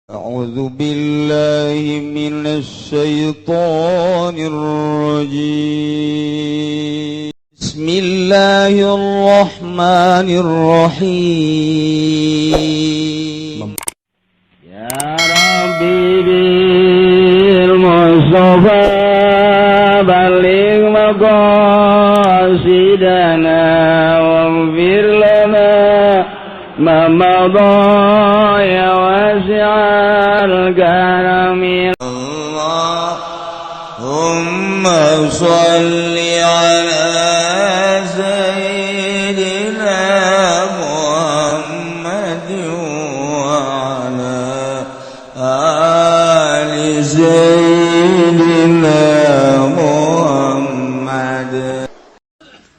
أعوذ بالله من الشيطان الرجيم بسم الله الرحمن الرحيم يا ربي بالمصطفى بلغ مقاصدنا واغفر لنا ما مضى يا واسع الكرم اللهم صل على سيدنا محمد وعلى آل سيدنا محمد.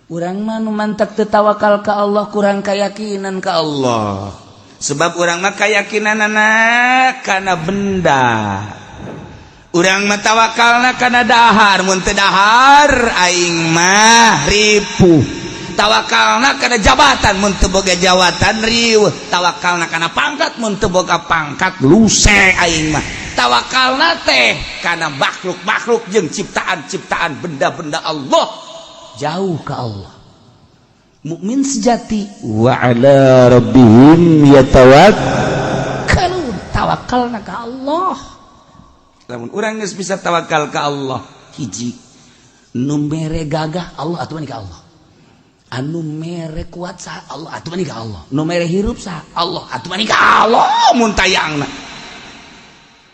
Urang mah nu mantak teu tawakal ka Allah kurang kayakinan ka Allah. Sebab urang mah kayakinanna kana benda. Urang mah tawakalna kana dahar, mun teu dahar aing mah ripuh. Tawakalna kana jabatan, mun teu boga jabatan riweuh. Tawakalna kana pangkat, mun teu boga pangkat luce aing mah. Tawakalna teh kana makhluk-makhluk jeung ciptaan-ciptaan benda-benda Allah. Jauh ke Allah. Mukmin sejati wa ala rabbihim yatawakkalun, tawakalna ka Allah. Lamun urang geus bisa tawakal ka Allah, hiji nu mere gagah Allah atuh mani ka Allah. Anu mere kuat saha Allah atuh mani ka Allah. Nu mere hirup saha Allah atuh mani ka Allah mun tayangna.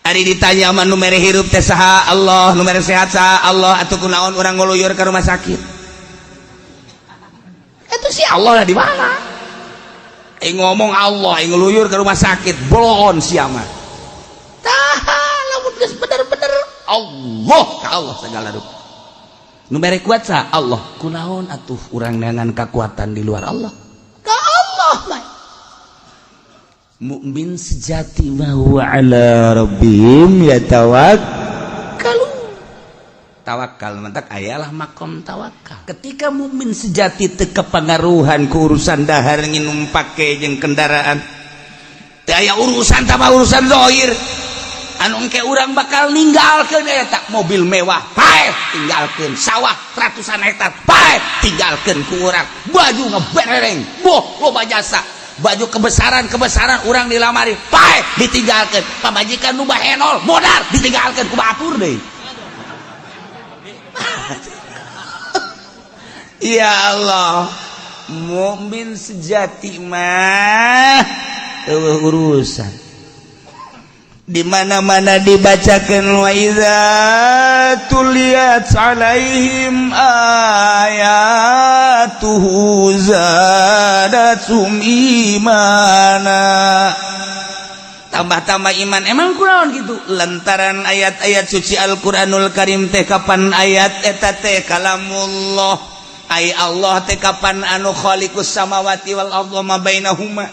Ari ditanya mah nu mere hirup teh saha Allah, nu mere sehat saha Allah, atuh kunaon urang nguluyur ka rumah sakit. Itu si Allah lah di mana? Ngomong Allah, ngeluyur ke rumah sakit, bolon siapa? Lamun geus bener-bener Allah ka Allah segala rupa. Nu mere kuat sa Allah. Kunaon atuh urang neangan kekuatan di luar Allah? Ka Allah mah. Mukmin sejati wa ala rabbihim yatawakkalun. Tawakal mantak ayalah makom tawakal. Ketika mukmin sejati teu kapangaruhan ku urusan dahar nginumpake jeung kendaraan. Teu aya urusan tambah urusan zahir. Anu engke urang bakal ninggalkeun eta mobil mewah, pae tinggalkeun sawah ratusan hektar, pae tinggalkeun ku urang. Baju ngebereng, boh loba jasa. Baju kebesaran urang di lamari, pae ditinggalkeun. Pamajikan nu bahenol, modar ditinggalkeun ku batur deui. Ya Allah, mukmin sejati mah urusan di mana-mana dibacakan wa idza tuliyat alaihim ayatuhu zadatum imana. Tambah-tambah iman. Emang kunaon gitu? Lantaran ayat-ayat suci Al-Qur'anul Karim teh kapan ayat eta teh kalamullah. Ai Allah teh kapan anu khaliqus samawati wal ardi ma bainahuma.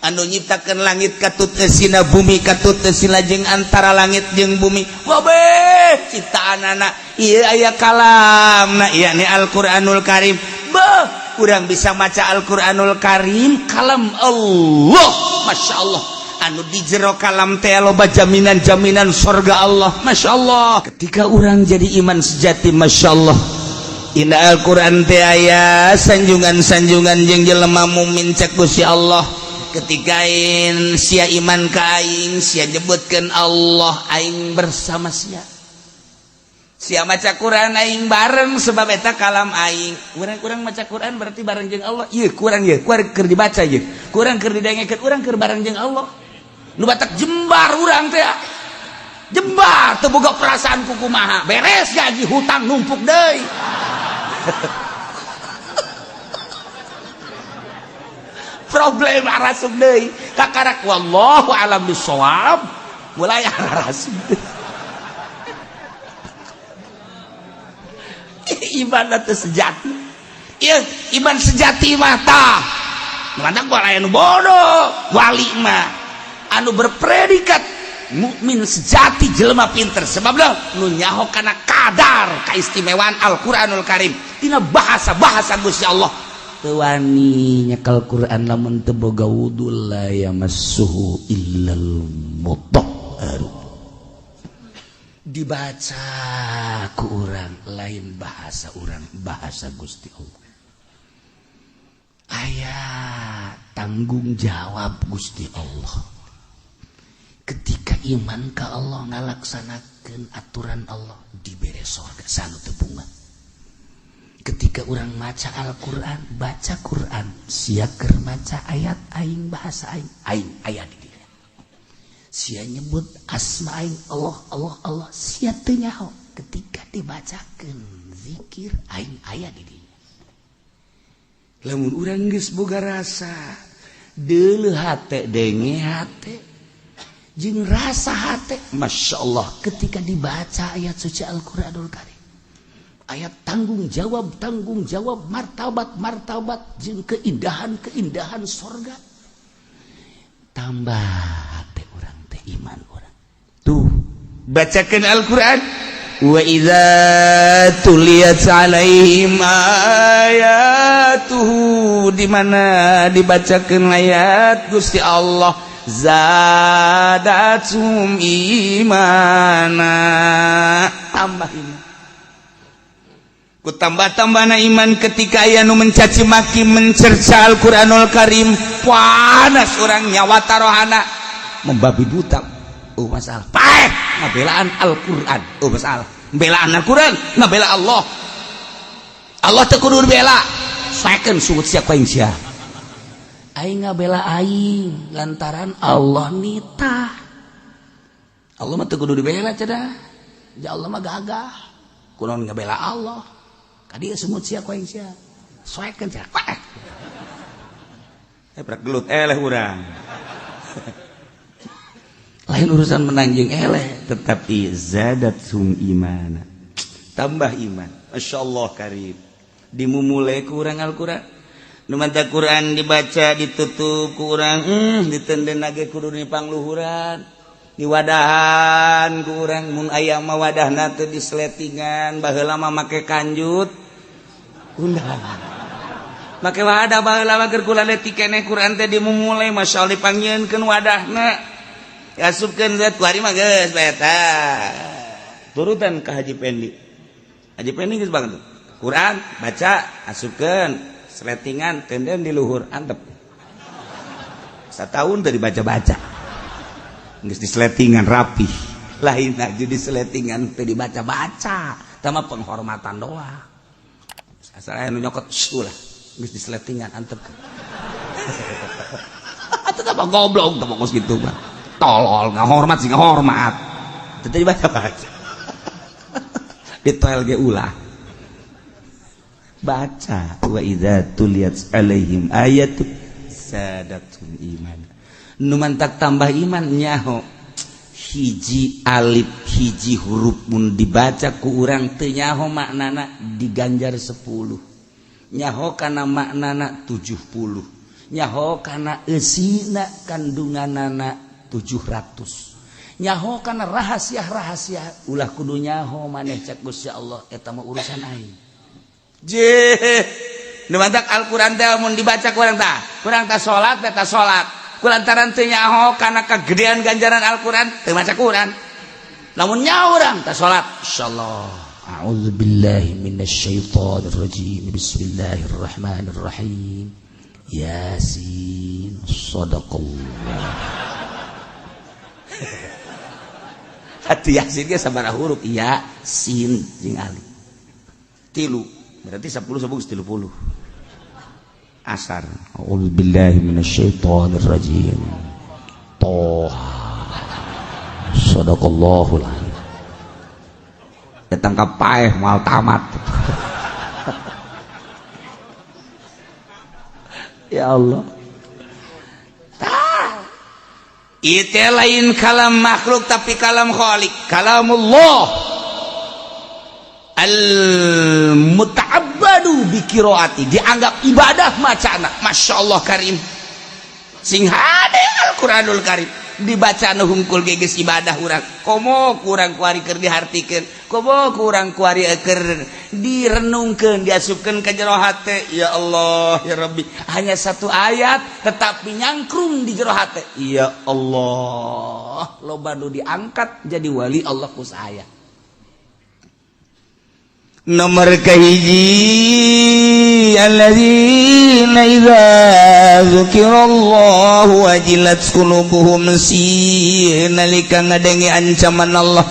Anu nyiptakeun langit katut eusina bumi katut eusina jeung antara langit jeung bumi. Wabeh ciptaanana ieu aya kalamna yakni Al-Qur'anul Karim. Beuh, urang bisa maca Al-Qur'anul Karim kalam Allah. Masyaallah. Anu di jero kalam teh loba jaminan-jaminan surga Allah. Masya Allah. Ketika orang jadi iman sejati, Masya Allah, inna Al-Quran teh aya sanjungan-sanjungan jeung jelema mumin cek Gusti Allah. Ketika sia iman ka aing, sia nyebutkeun Allah, aing bersama sia. Sia maca Quran aing bareng sebab eta kalam aing. Urang maca Quran berarti bareng jeung Allah. Ieu kurang ye, keur dibaca ye. Kurang keur didengekeun, urang keur bareng jeung Allah. Nu batak jembar urang teh. Jembar teu boga perasaan kumaha. Beres gaji hutang numpuk deui. Problem arasuk deui. Kakarak wallahu alam bisawab. Mulai arasuk deui. Iman teh sejati. Ieu iman sejati mah tah. Mantak aya nu bodoh. Wali mah anu berpredikat mukmin sejati jelema pinter sebab nu nyaho kana kadar kaistimewaan Al-Qur'anul Karim dina bahasa-bahasa Gusti Allah teu wani nyekel Quran lamun teu boga wudu la yamassuhu illal mutahhar. dibaca ku urang lain bahasa urang bahasa Gusti Allah aya tanggung jawab Gusti Allah ketika iman ka Allah ngalaksanakeun aturan Allah dibere surga sanu teu bunga ketika urang maca Al-Qur'an baca Qur'an sia keur maca ayat aing bahasa aing aya di dieu sia nyebut asma aing Allah sia teu nyaho ketika dibacakeun zikir aing aya di dieu lamun urang geus boga rasa deuleuh hate denge hate jeung rasa hate masyaallah ketika dibaca ayat suci Al-Qur'anul Karim ayat tanggung jawab martabat jeung keindahan surga tambah hate urang teh iman urang tuh bacakeun Al-Qur'an wa idza tuliyat alaihim ayatuhu di mana dibacakeun ayat Gusti Allah zadatum imana tambah iman ku tambah-tambahna iman ketika aya nu mencaci maki mencerca Al-Qur'anul Karim panas urang nyawa tarohana membabi buta masalah paeh ngabelaan Al-Qur'an masalah belaan Al-Qur'an ngabela Allah teu kudu dibela saekeun sungut siapa yang sia aing ngabela aing lantaran Allah nitah Allah mah teu kudu dibela cenah ja Allah mah gagah kunaon ngabela Allah kadieu sungut sia ku aing sia saekeun cenah paeh prak gelut eleh urang lain urusan menang jeung eleh tetapi zadatum imana tambah iman masyaallah karim dimumule ku urang Al-Qur'an nu maca Qur'an dibaca ditutup ku urang ditenden ge kudu dipangluhuran diwadahan ku urang mun aya mah wadahna teu disletingan baheula mah make kanjut undang make wadah baheula mah keur kula leutik keneh Qur'an teh dimumule masyaallah dipanggieunkeun wadahna asupkeun zat kuari mah geus beta turutan ka Haji Pendi geus banget Quran baca asupkeun sletingan tenden di luhur antep satahun teh dibaca-baca geus disletingan rapi lain aja disletingan teh dibaca-baca tama penghormatan doang asal aya nu nyokot ulah geus disletingan antep atuh teh goblok teh pokos kitu mah tolol nggak hormat sih nggak hormat tadi baca detail ge ulah baca wa idza tuliyat alaihim ayatu sadatul iman nu mantak tambah iman nyaho hiji alif hiji huruf mun dibaca ku urang teu nyaho maknana diganjar 10 nyaho kana maknana 70 nyaho kana eusina kandunganana 700 nyaho kana rahasia ulah kudu nyaho maneh cek Gusti Allah eta mah urusan aing je nu mantak Al-Qur'an teh mun dibaca kurang tah salat eta salat kulantaran teu nyaho kana kagedean ganjaran Al-Qur'an teu maca Qur'an lamun nyaho urang tah salat insyaallah a'udzubillahi minasyaitonir rajim bismillahirrahmanirrahim yasin shadaqallah hati yasin ge sabaraha huruf ya sin jeung alif 3 berarti 10 sabung 30 asar a'udzubillahi minasyaitonir rajim toha sadaqallahul azim datang ka paeh moal tamat ya Allah itu lain kalam makhluk tapi kalam khaliq kalamullah al-muta'abbadu bi qiraati dianggap ibadah macana masyaallah karim sing hade Al-Qur'anul Karim dibaca nu hungkul geus ibadah urang komo kurang kuari keur dihartikeun komo kurang kuari keur direnungkeun diasupkeun ka jero hate ya Allah ya Rabbi hanya satu ayat tetapi nyangkrung di jero hate ya Allah loba nu diangkat jadi wali Allah ku saya nomor kahiji alladzina idza dzukirallahu wajilat qulubuhum nalika ngadengi ancaman Allah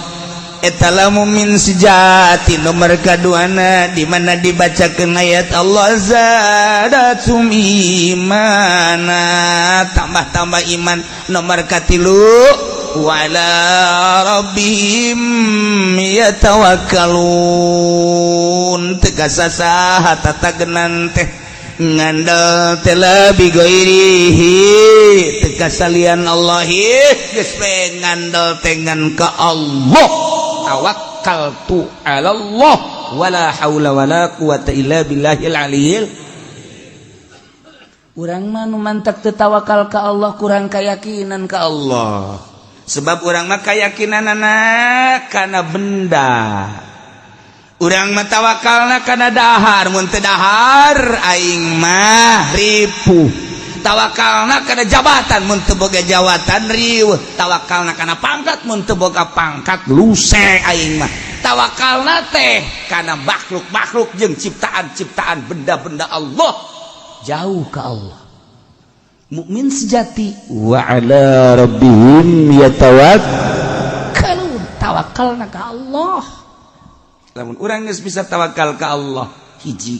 eta lamun min sejati. Nomor kaduana di mana dibacakeun ayat Allah zadatum imana tambah-tambah iman. Nomor katilu wala rabbihim yatawakkalun tegasa saha tatagenan teh ngandal tela bigoirihi tegasa lian Allah geus pe ngandal tengan ka Allah. Tawakkaltu 'ala Allah wala haula wala quwata illa billahil aliyil. Urang mah nu mantak teu tawakal ka Allah kurang kayakinan ka Allah. Sebab urang mah kayakinanana kana benda. Urang mah tawakalna kana dahar, mun teu dahar aing mah ripuh. Tawakalna kana jabatan, mun teu boga jabatan riweuh. Tawakalna kana pangkat, mun teu boga pangkat luce aing mah. Tawakalna teh kana makhluk-makhluk jeung ciptaan-ciptaan benda-benda Allah. Jauh ka Allah. Mukmin sejati wa ala rabbihim yatawakkalun tawakalna ka Allah. Lamun urang geus bisa tawakal ka Allah hiji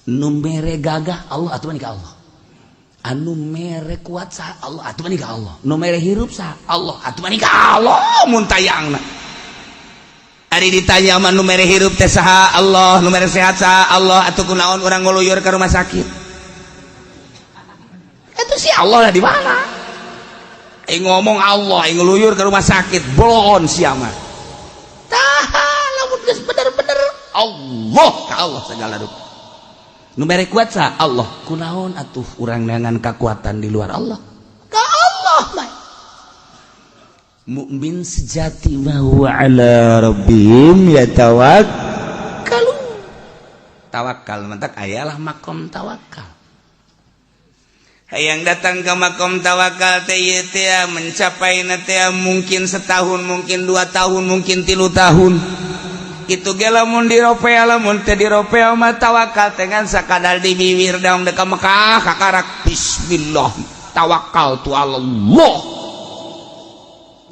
nu mere gagah Allah atuh mani ka Allah. Anu mere kuat sa Allah atuh mani ka Allah. Nu mere hirup sa Allah atuh mani ka Allah mun tayangna. Ari ditanya mah nu mere hirup teh saha Allah, nu mere sehat saha Allah atuh kunaon urang nguluyur ka rumah sakit. Itu si Allah lah di mana? Ngomong Allah, ngeluyur ke rumah sakit, belon siapa? Tahan, lamun geus bener-bener Allah, ka Allah segala rupa. Nu mere kuat sa Allah, kunaon atuh urang dengan kekuatan di luar Allah? Ka Allah mah. Mukmin sejati bahwa ala rabbihim yatawakkalun. Tawakal mentak ayalah makom tawakal. Yang datang ke makom tawakal teh teh mencapai teh mungkin setahun, mungkin 2 tahun, mungkin 3 tahun. Itu ge lamun di Ropea, lamun teh di Ropea mah tawakal teh ngan sakadar di bibir daong deka Mekah kakarak bismillah tawakkaltu 'ala Allah.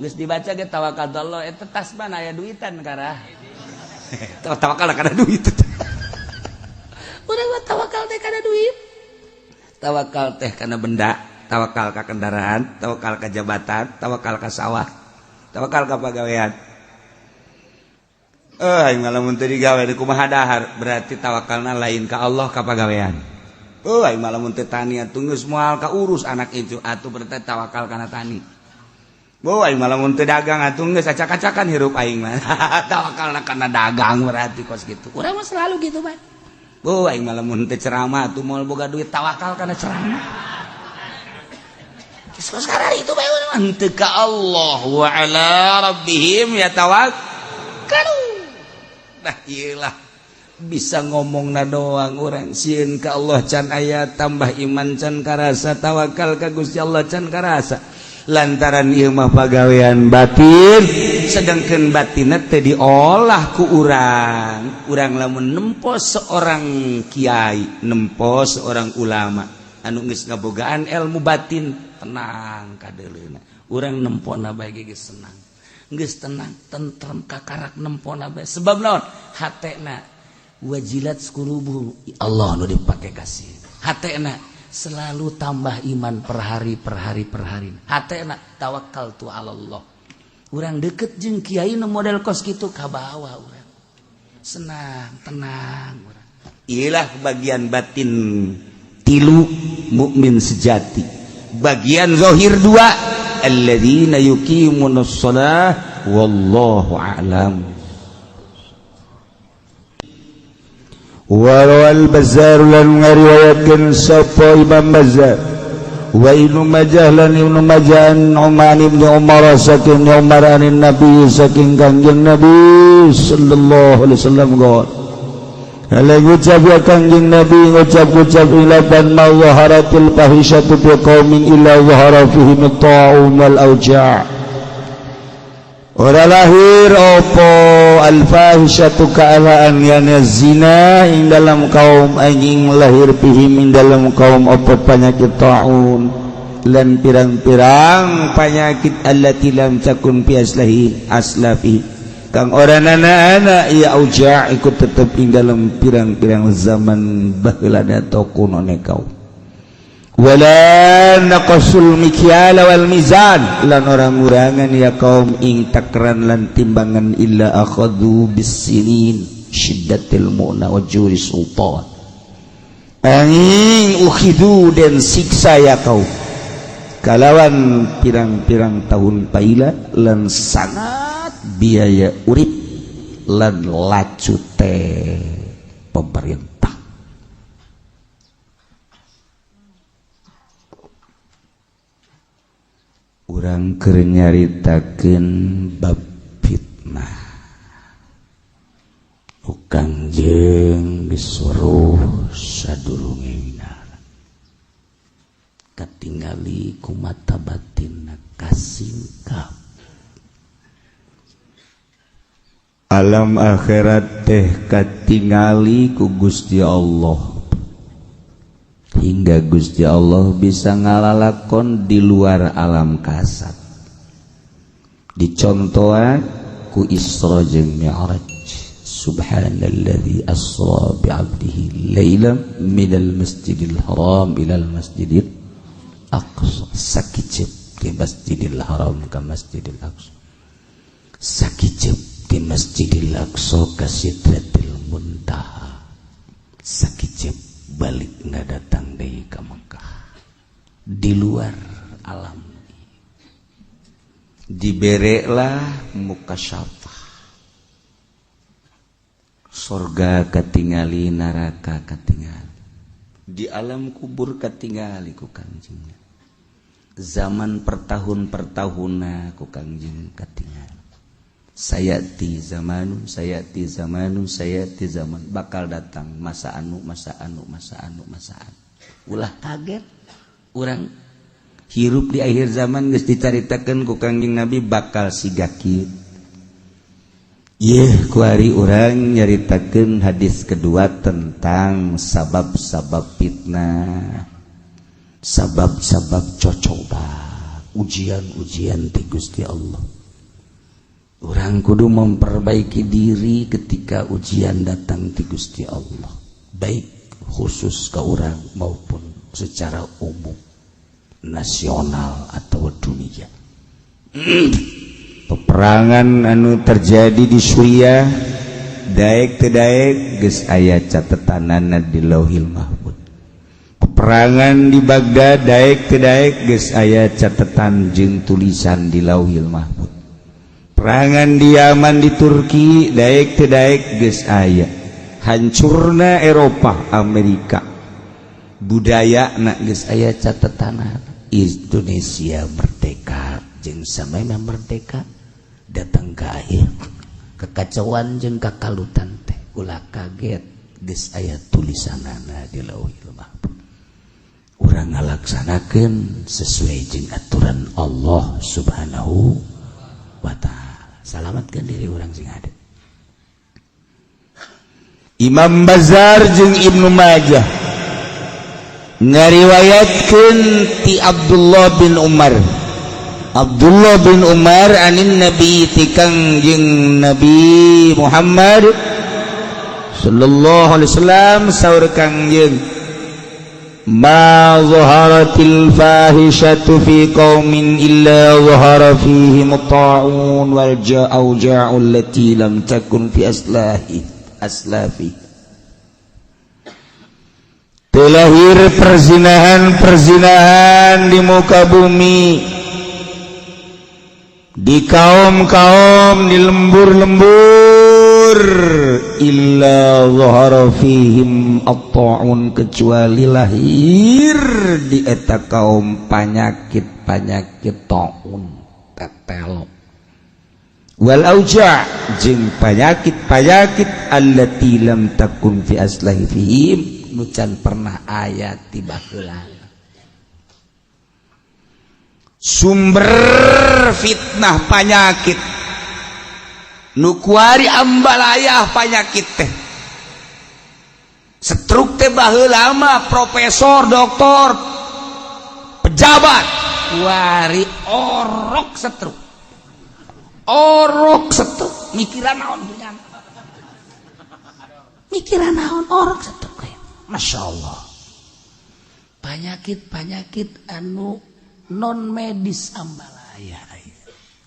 Geus dibaca ge tawakkaltu 'ala eta tas mana aya duitan karah. Tawakal kana duit. Urang mah tawakal teh kana duit. Tawakal teh kana benda, tawakal ka kendaraan, tawakal ka jabatan, tawakal ka sawah, tawakal ka pagawean. Aing lamun teu digawe di kumaha dahar, berarti tawakalna lain ka Allah ka pagawean. Aing lamun teu tani atuh geus moal ka urus anak itu, atuh berarti tawakal kana tani. Aing lamun teu dagang atuh geus acak-acakan hirup aing mah. Tawakalna kana dagang berarti kos kitu. Urang mah selalu gitu, Bang. Aing malah mun teu ceramah atuh moal boga duit tawakal kana ceramah. Sekarang itu bae urang teu ka Allah wa ala rabbihim yatawakkalun. Dah iyalah bisa ngomongna doang urang sieun ka Allah can aya tambah iman can karasa tawakal ka Gusti Allah can karasa. Lantaran ieu mah pagawean batin sedangkeun batinna teh diolah ku urang. Urang lamun nempo seorang kiai, nempo seorang ulama anu geus ngabogaan ilmu batin, tenang kadeuleuna. Urang nempona bae geus senang. Geus tenang, tentrem kakarak nempona bae. Sebab naon? Hatena wajilat qulubuhum. Allah nu dipake kasih. Hatena selalu tambah iman per hari. Hatena tawakkaltu 'ala Allah. Urang deket jeung kiai nu model kos kitu kabawa urang. Senang, tenang urang. Iyalah bagian batin 3 mukmin sejati. Bagian zahir 2 alladzina yuqimunas shalah wallahu a'lam. Warawal Bazzar lan ngariwayatkeun sapa Imam Bazzar wa Ibnu Majah lan Ibnu Majah Umar bin Umar saking Umar anin Nabi saking Kangjeng Nabi sallallahu alaihi wasallam qol ala ngucap ya Kangjeng Nabi ngucap ilaban ma zaharatil fahisyatu fi qaumin illa zahara fihim at-ta'un wal auja'. ora lahir opo al-fahisyatu kaalaan yana zina ing dalam kaum anjing lahir pihim ing dalam kaum opo penyakit taun lan pirang-pirang penyakit allati lam takun fi aslafi kang ora nana ya auja ikut tetep ing dalam pirang-pirang zaman baheula atau kunone kaum wala naqasul mikyal wal mizan lan orang ngurangan ya kaum ing takran lan timbangan illa akhadhu bisinin syiddatil mu'na wa juri sultan angin ukhidu dan siksa ya kaum kalawan pirang-pirang tahun paila lan sangat biaya urip lan lacu teh pemerintah. Urang keur nyaritakeun bab fitnah. Kangjeng disuruh sadurungna katingali ku mata batinna kasingkap. Alam akhirat teh katingali ku Gusti Allah. Hingga Gusti Allah bisa ngalalakon di luar alam kasat. Dicontohan ku Isra jeung Mi'raj. Subhanalladzi asra bi'abdihi lailan minal masjidil haram ilal masjidil aqsa. Sakicep di masjidil haram ka masjidil aqsa. Sakicep di masjidil aqsa ka sidratil muntaha. Sakicep balik nggak datang dari ke Mekah di luar alam dibereklah mukasyafah surga katingali neraka katingali di alam kubur katingali ku Kangjeng zaman pertahun-pertahunna ku Kangjeng katingali sayati zaman bakal datang masa anu ulah kaget urang hirup di akhir zaman geus dicaritakeun ku Kangjeng Nabi bakal siga kieu yeuh kuari urang nyaritakeun hadis kedua tentang sabab-sabab fitnah sabab-sabab cocoba ujian-ujian ti Gusti Allah. Orang kudu memperbaiki diri ketika ujian datang di Gusti Allah, baik khusus ke orang maupun secara umum, nasional atau dunia. Peperangan anu terjadi di Suriah, daek teu daek geus aya catetanana di Lauhil Mahfuz. Peperangan di Baghdad, daek teu daek geus aya catatan jeung tulisan di Lauhil Mahfuz. Perangan di Yaman di Turki daek teu daek geus aya hancurna Eropa Amerika budayana geus aya catetanna Indonesia merdeka jeung samemeh merdeka datang ka akhir kekacauan jeung kakalutan teh ulah kaget geus aya tulisanana di Lauhil Mahfuz urang ngalaksanakeun sesuai jeung aturan Allah Subhanahu wa ta'ala. Salamatkan diri orang sing ada. Imam Bazar jeung Ibnu Majah ngariwayatkeun ti Abdullah bin Umar anin Nabi ti Kangjeng Nabi Muhammad sallallahu alaihi wasallam saur Kangjeng ma zaharatil fahishatu fi qaumin illa zahara fihim at-ta'un wal ja'u allati lam takun fi aslafi telahir perzinahan di muka bumi di kaum-kaum di lembur-lembur illa zahara fihim at-ta'un kecuali lahir di eta kaum penyakit ta'un tetel wal auja jeung penyakit allati lam takun fi aslahi fihim nu can pernah aya ti baheula sumber fitnah penyakit nukuari ambalayah panyakit teh stroke teh baheula mah profesor doktor pejabat kuari orok stroke mikiran naon punya mikiran naon orok stroke Masya Allah penyakit anu non medis ambalaya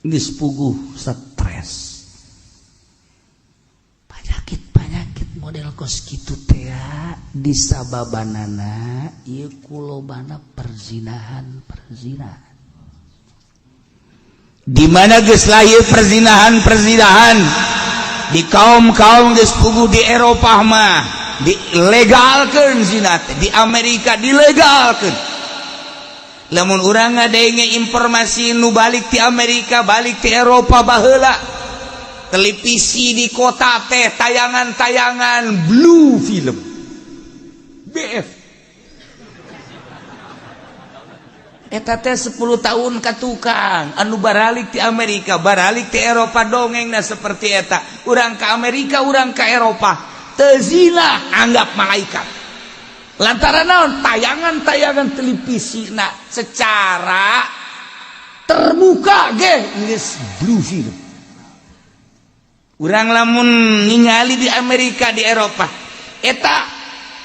geus puguh stres penyakit model kos kitu teh disababanana ieu kulobana perzinahan di mana geus lahir perzinahan di kaum geus puguh di Eropa mah dilegalkeun zina teh di Amerika dilegalkeun lamun urang ngadenge informasi nu balik ti Amerika balik ti Eropa baheula televisi di kota teh tayangan blue film BF eta teh 10 tahun ka tukang anu baralik ti Amerika baralik ti Eropa dongengna seperti eta urang ka Amerika urang ka Eropa teu zina anggap malaikat lantaran naon tayangan televisi na secara terbuka ge geus blue film urang lamun ningali di Amerika di Eropa eta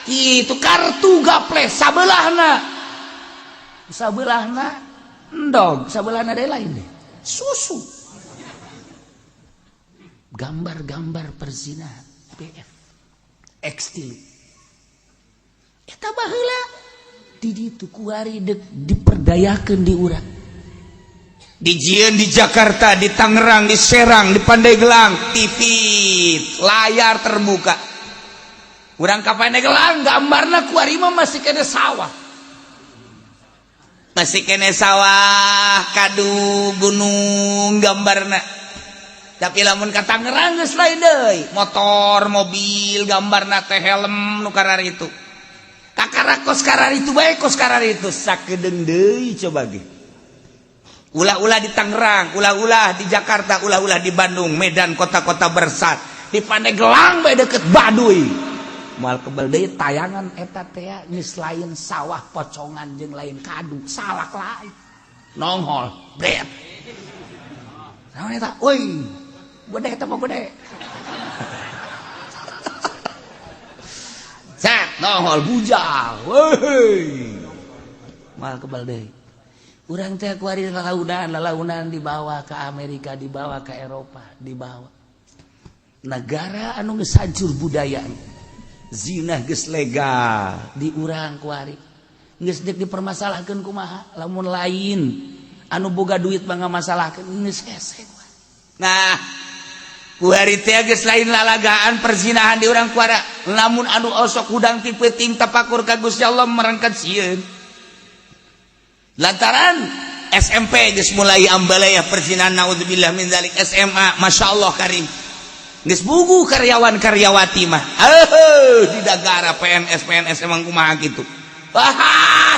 itu kartu gaple sabelahna endog sabelahna deh lain deh susu gambar perzinahan BF ekstil eta baheula di ditu kuari diperdayakeun di urang di Jieun, di Jakarta, di Tangerang, di Serang, di Pandeglang, TV, layar terbuka. Urang ka Pandeglang gambarna kuari mah masih kene sawah. Kadu gunung gambarna. Tapi lamun ka Tangerang geus lain deui, motor, mobil, gambarna teh helm nu kararitu. Kakarakos kararitu bae kos kararitu sakedeung deui coba ge. Ulah-ulah di Tangerang, ulah-ulah di Jakarta, ulah-ulah di Bandung, Medan, kota-kota bersat. Di Pandeglang bae deket Baduy. Moal kebal deui tayangan eta teh geus lain sawah pocongan jeung lain kadu, salak lain. Nongol, bret. Naon eta? Euy, gede eta mah gede. Zat nongol bujal. Weuy. Moal kebal deui. Urang teh kuari lalaunan dibawa ke Amerika, dibawa ke Eropa, dibawa. Negara anu geus hancur budaya. Zina geus legal di urang kuari. Geus dek dipermasalahkeun kumaha? Lamun lain anu boga duit mah ngamasalahkeun geus hese. Nah, kuari teh geus lain lalagaan perzinahan di urang kuara. Lamun anu osok hudang ti peuting tapakur ka Gusti Allah merangkat sieun. Lantaran SMP geus mulai ambalaya perzinahan naudzubillah min dzalik SMA masyaallah karim geus bugu karyawan-karyawati mah di dagara PNS emang kumaha kitu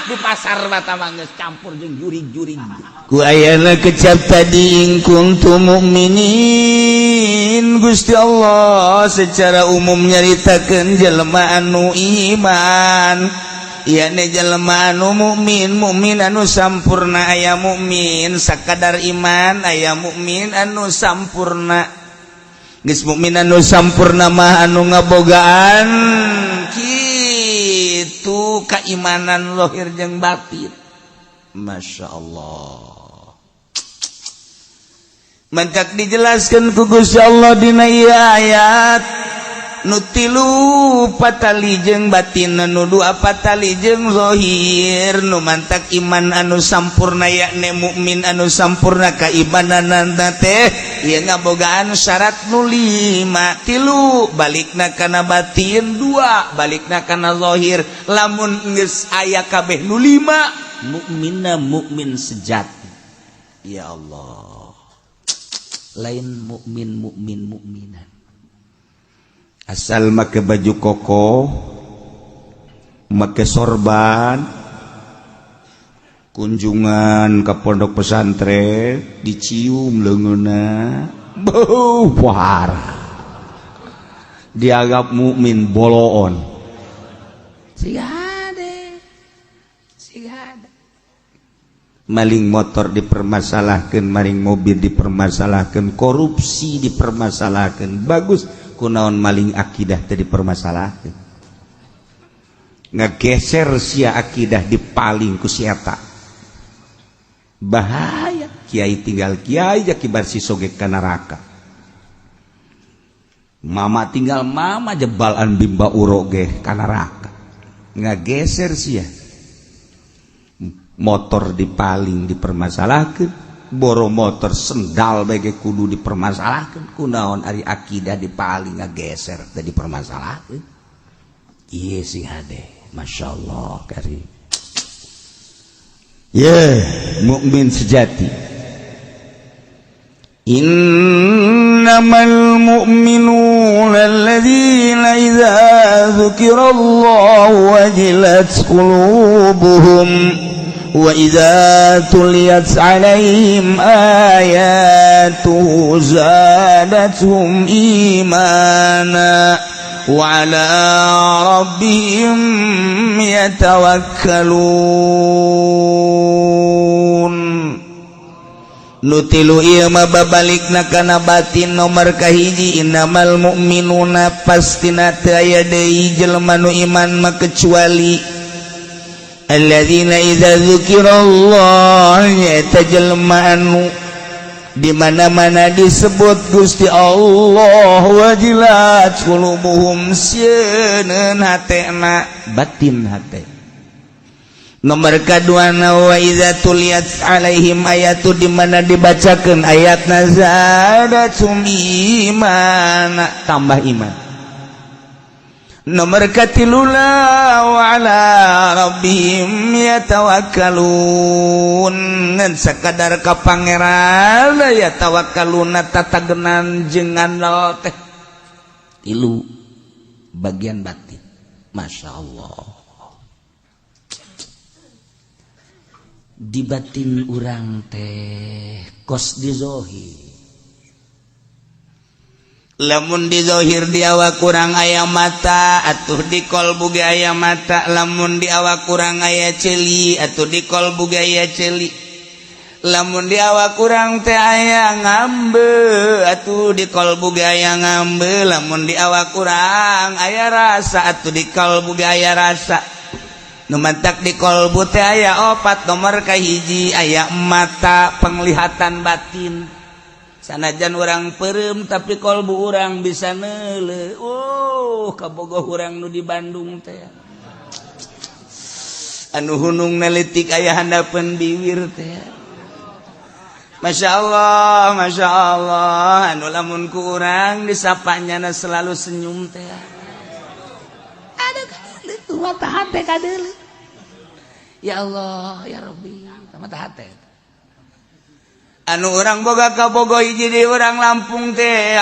di pasar mata mah geus campur jeung jurig-jurig ku ayana kecap tadi in kuntum mukminin Gusti Allah secara umum nyaritakeun jelema anu iman iya ne jelema anu mukmin anu sampurna aya mukmin sakadar iman aya mukmin anu sampurna geus mukmin anu sampurna mah anu ngabogaan kitu keimanan lahir jeung batin masyaallah mantak dijelaskeun ku Gusti Allah dina ieu ayat nutilu patali jeung batin nu dua patali jeung zahir nu mantak iman anu sampurna yakne mukmin anu sampurna kaimananna teh ieu ngabogaan syarat nu 5 tilu balikna kana batin 2 balikna kana zahir lamun geus aya kabeh nu 5 mukminna mukmin sejati ya Allah lain mukminan asal make baju koko make sorban kunjungan ke pondok pesantren dicium leungeunna parah dianggap mukmin boloon maling motor dipermasalahkan, maling mobil dipermasalahkan, korupsi dipermasalahkan. Bagus kunaon maling akidah tadi dipermasalahkan. Ngegeser sia akidah dipaling ku si eta. Bahaya. Kiai tinggal kiai jakibar si sogek ka neraka. Mama tinggal mama jebalan bimba uroge ka neraka. Ngegeser sia. Motor dipaling dipermasalahkan, boro motor sendal bage kudu dipermasalahkan, kunaon ari akidah dipaling ngageser teh dipermasalahkan. Ieu sing hade, masyaallah karim. Mukmin sejati. Innamal mu'minuna alladzina idza dzukirallahu wajilat qulubuhum وَإِذَا تُلِيَتْ عَلَيْهِمْ آيَاتُهُ زَادَتْهُمْ إِيمَانًا وَعَلَى رَبِّهِمْ يَتَوَكَّلُونَ. Nutilu ieu mah babalikna kana batin nomor kahiji. Innamal mu'minuna pastina teu aya deui jelema nu iman mah kecuali alladzina idza dzukirallah, eta jelema anu di mana-mana disebut Gusti Allah wajilat qulubuhum sieun hatena batin hate. Nomor kaduana wa idza tuliyat alaihim ayatu, di mana dibacakeun ayatna zadatum imana, tambah iman. Nomor katilula wa ala rabbihim yatawakkalun, ngan sakadar ka pangeran yatawakkaluna tatagenan jengan Allah teh. Tilu bagian batin. Masyaallah. Di batin urang teh kos di zohir. Lamun di zohir di awak kurang aya mata, atuh di kolbu ge aya mata. Lamun di awak kurang aya celi, atuh di kolbu ge aya celi. Lamun di awak kurang teh aya ngambe, atuh di kolbu ge aya ngambe. Lamun di awak kurang aya rasa, atuh di kolbu ge aya rasa. Nu mantak di kolbu teh aya opat. Nomor kahiji aya mata, penglihatan batin. Sanajan urang peureum tapi kolbu urang bisa neuleuh. Kabogoh urang nu di Bandung teh. Anu hunung nalitik aya handapeun bibir teh. Masyaallah, masyaallah. Anu lamun ku urang disapanyana selalu senyum teh. Aduh kadeuleuh mata hate kadeuleuh. Ya Allah, ya Rabbi, mata hate. Anu orang boga kabogoh hiji di orang Lampung teh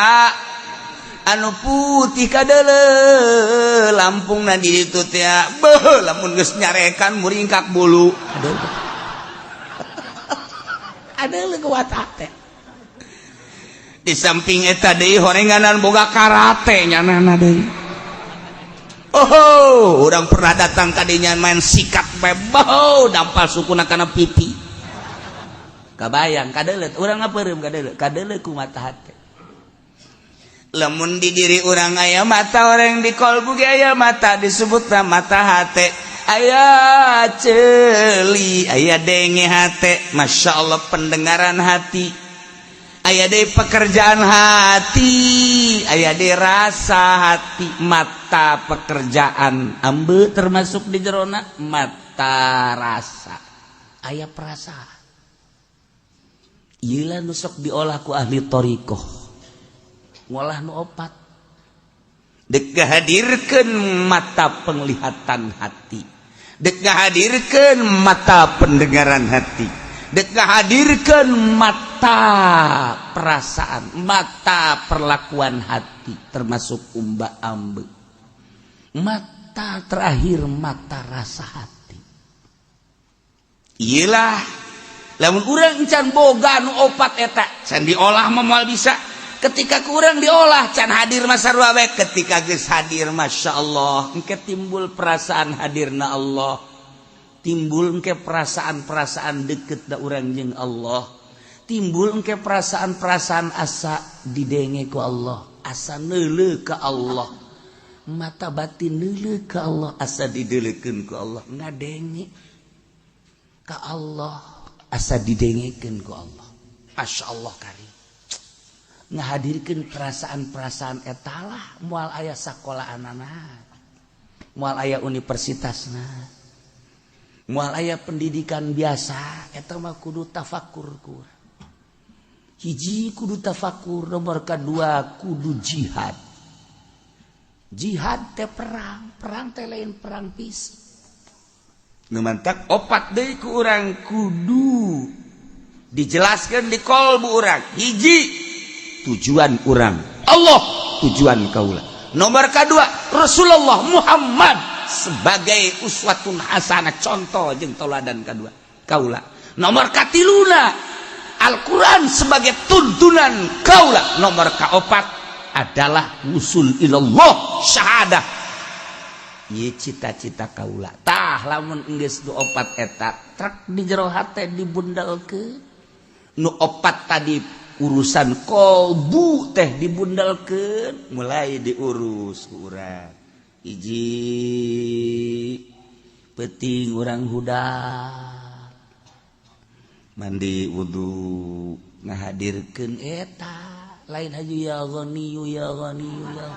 anu putih kadeuleuh Lampungna di ditu teh beuh lamun geus nyarekan muringkak bulu adeuleuh kuat teh. Di samping eta deui horenganan boga karate nyanana deui. Urang pernah datang ka dinya main sikat bebau dampal sukuna kana pipi. Kabayang kadeuleuh urang ngapeureum kadeuleuh ku mata hate. Lamun di diri urang aya mata, orang di kolbu ge aya mata, disebutna mata hate. Aya ceuli, aya denge hate, masyaallah pendengaran hati. Aya deui pekerjaan hati, aya deui rasa hati. Mata pekerjaan ambe termasuk di jerona mata rasa. Aya perasaan. Ieu nu sok diolah ku ahli thariqah. Ngolah nu opat. Dek ngahadirkeun mata penglihatan hati. Dek ngahadirkeun mata pendengaran hati. Dek ngahadirkeun mata perasaan, mata perlakuan hati termasuk umba ambe. Mata terakhir mata rasa hati. Iyalah lamun urang encan boga nu opat eta can diolah mah moal bisa. ketika kurang diolah can hadir masarua we ketika geus hadir Masya Allah engke timbul perasaan hadirna Allah timbul engke perasaan-perasaan deket da urang jeung Allah timbul engke perasaan-perasaan asa didenge ku Allah asa neuleuh ka Allah mata batin neuleuh ka Allah asa dideulekeun ku Allah ngadenge ka Allah asa didengekeun ku Allah Masya Allah karim ngahadirkeun perasaan-perasaan etalah moal aya sakolahanana moal aya universitasna moal aya pendidikan biasa eta mah kudu tafakur ku hiji kudu tafakur nomor kadua kudu jihad jihad teh perang teh lain perang fisik nu mantak opat deui ku urang kudu dijelaskeun di qalbu urang hiji tujuan orang Allah tujuan kaula nomor kedua Rasulullah Muhammad sebagai uswatun hasanah contoh jeung tauladan kedua kaula nomor katiluna Al-Quran sebagai tuntunan kaula nomor kaopat adalah wusul ilallah syahadah ieu cita-cita kaula tah lamun geus nu opat eta trek di jero hate dibundalkeun nu opat tadi urusan kolbu teh dibundalkeun mulai diurus ku urang hiji penting urang hudak mandi wudu ngahadirkeun eta lain haju ya ghaniyu ya ghaniyu ya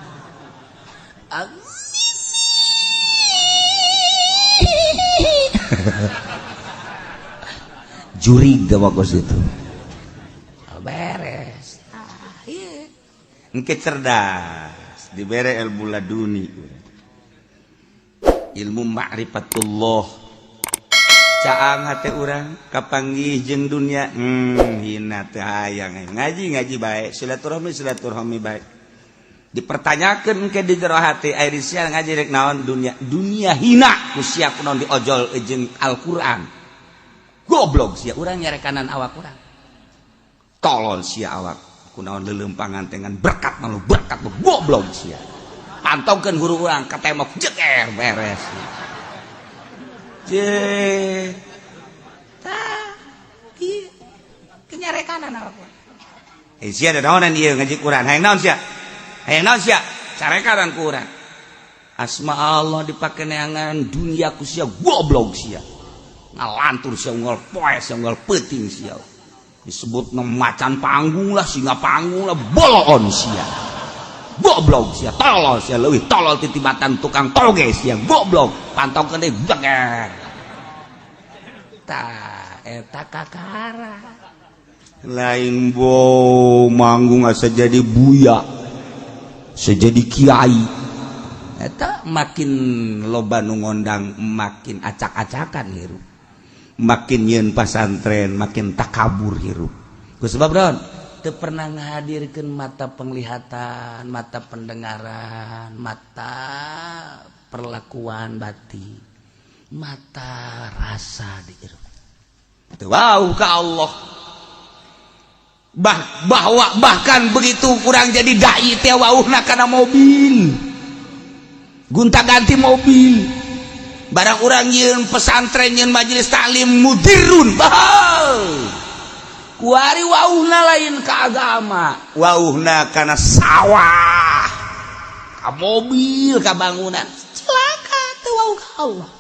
jurig da wakos itu beres iya engke cerdas dibere ilmu laduni ilmu ma'rifatullah caang hate urang kapanggih jeung dunia hina teu hayang ngaji bae silaturahmi bae dipertanyakeun engke di jero hati aya sia ngaji rek naon dunia hina ku sia kunaon diojol jeung Al-Qur'an goblok sia urang nyarekanan awak urang tolol sia awak kunaon leuleumpangan dengan berkat malu berkat goblok sia pantongkeun huru urang ka tembok jeger beres je tah ieu kenyarekanan awak sia da naonan ieu ngaji Quran hayang naon sia carekanan ku urang asma Allah dipake neangan dunia ku sia goblok sia ngalantur sia unggal poe sia unggal peuting sia disebut macan panggung lah singa panggung lah bolon sia goblok sia tolol sia leuwih tolol titibatan tukang toge sia goblok pantongkeun deui jeger tah eta kakara lain bo manggung asa jadi buya sejadi kiai eta makin loba nu ngondang makin acak-acakan hirup makin nyeun pasantren makin takabur hirup ku sebab naon teu pernah ngahadirkeun mata penglihatan mata pendengaran mata perlakuan batin mata rasa di hirup teu wau ka Allah bahkan begitu kurang jadi dai teh wauhna kana mobil gonta-ganti mobil barang urang nyeun pesantren nyeun majelis taklim mudirun kuari wauhna lain ka agama wauhna kana sawah ka mobil ka bangunan celaka teu wauh ka Allah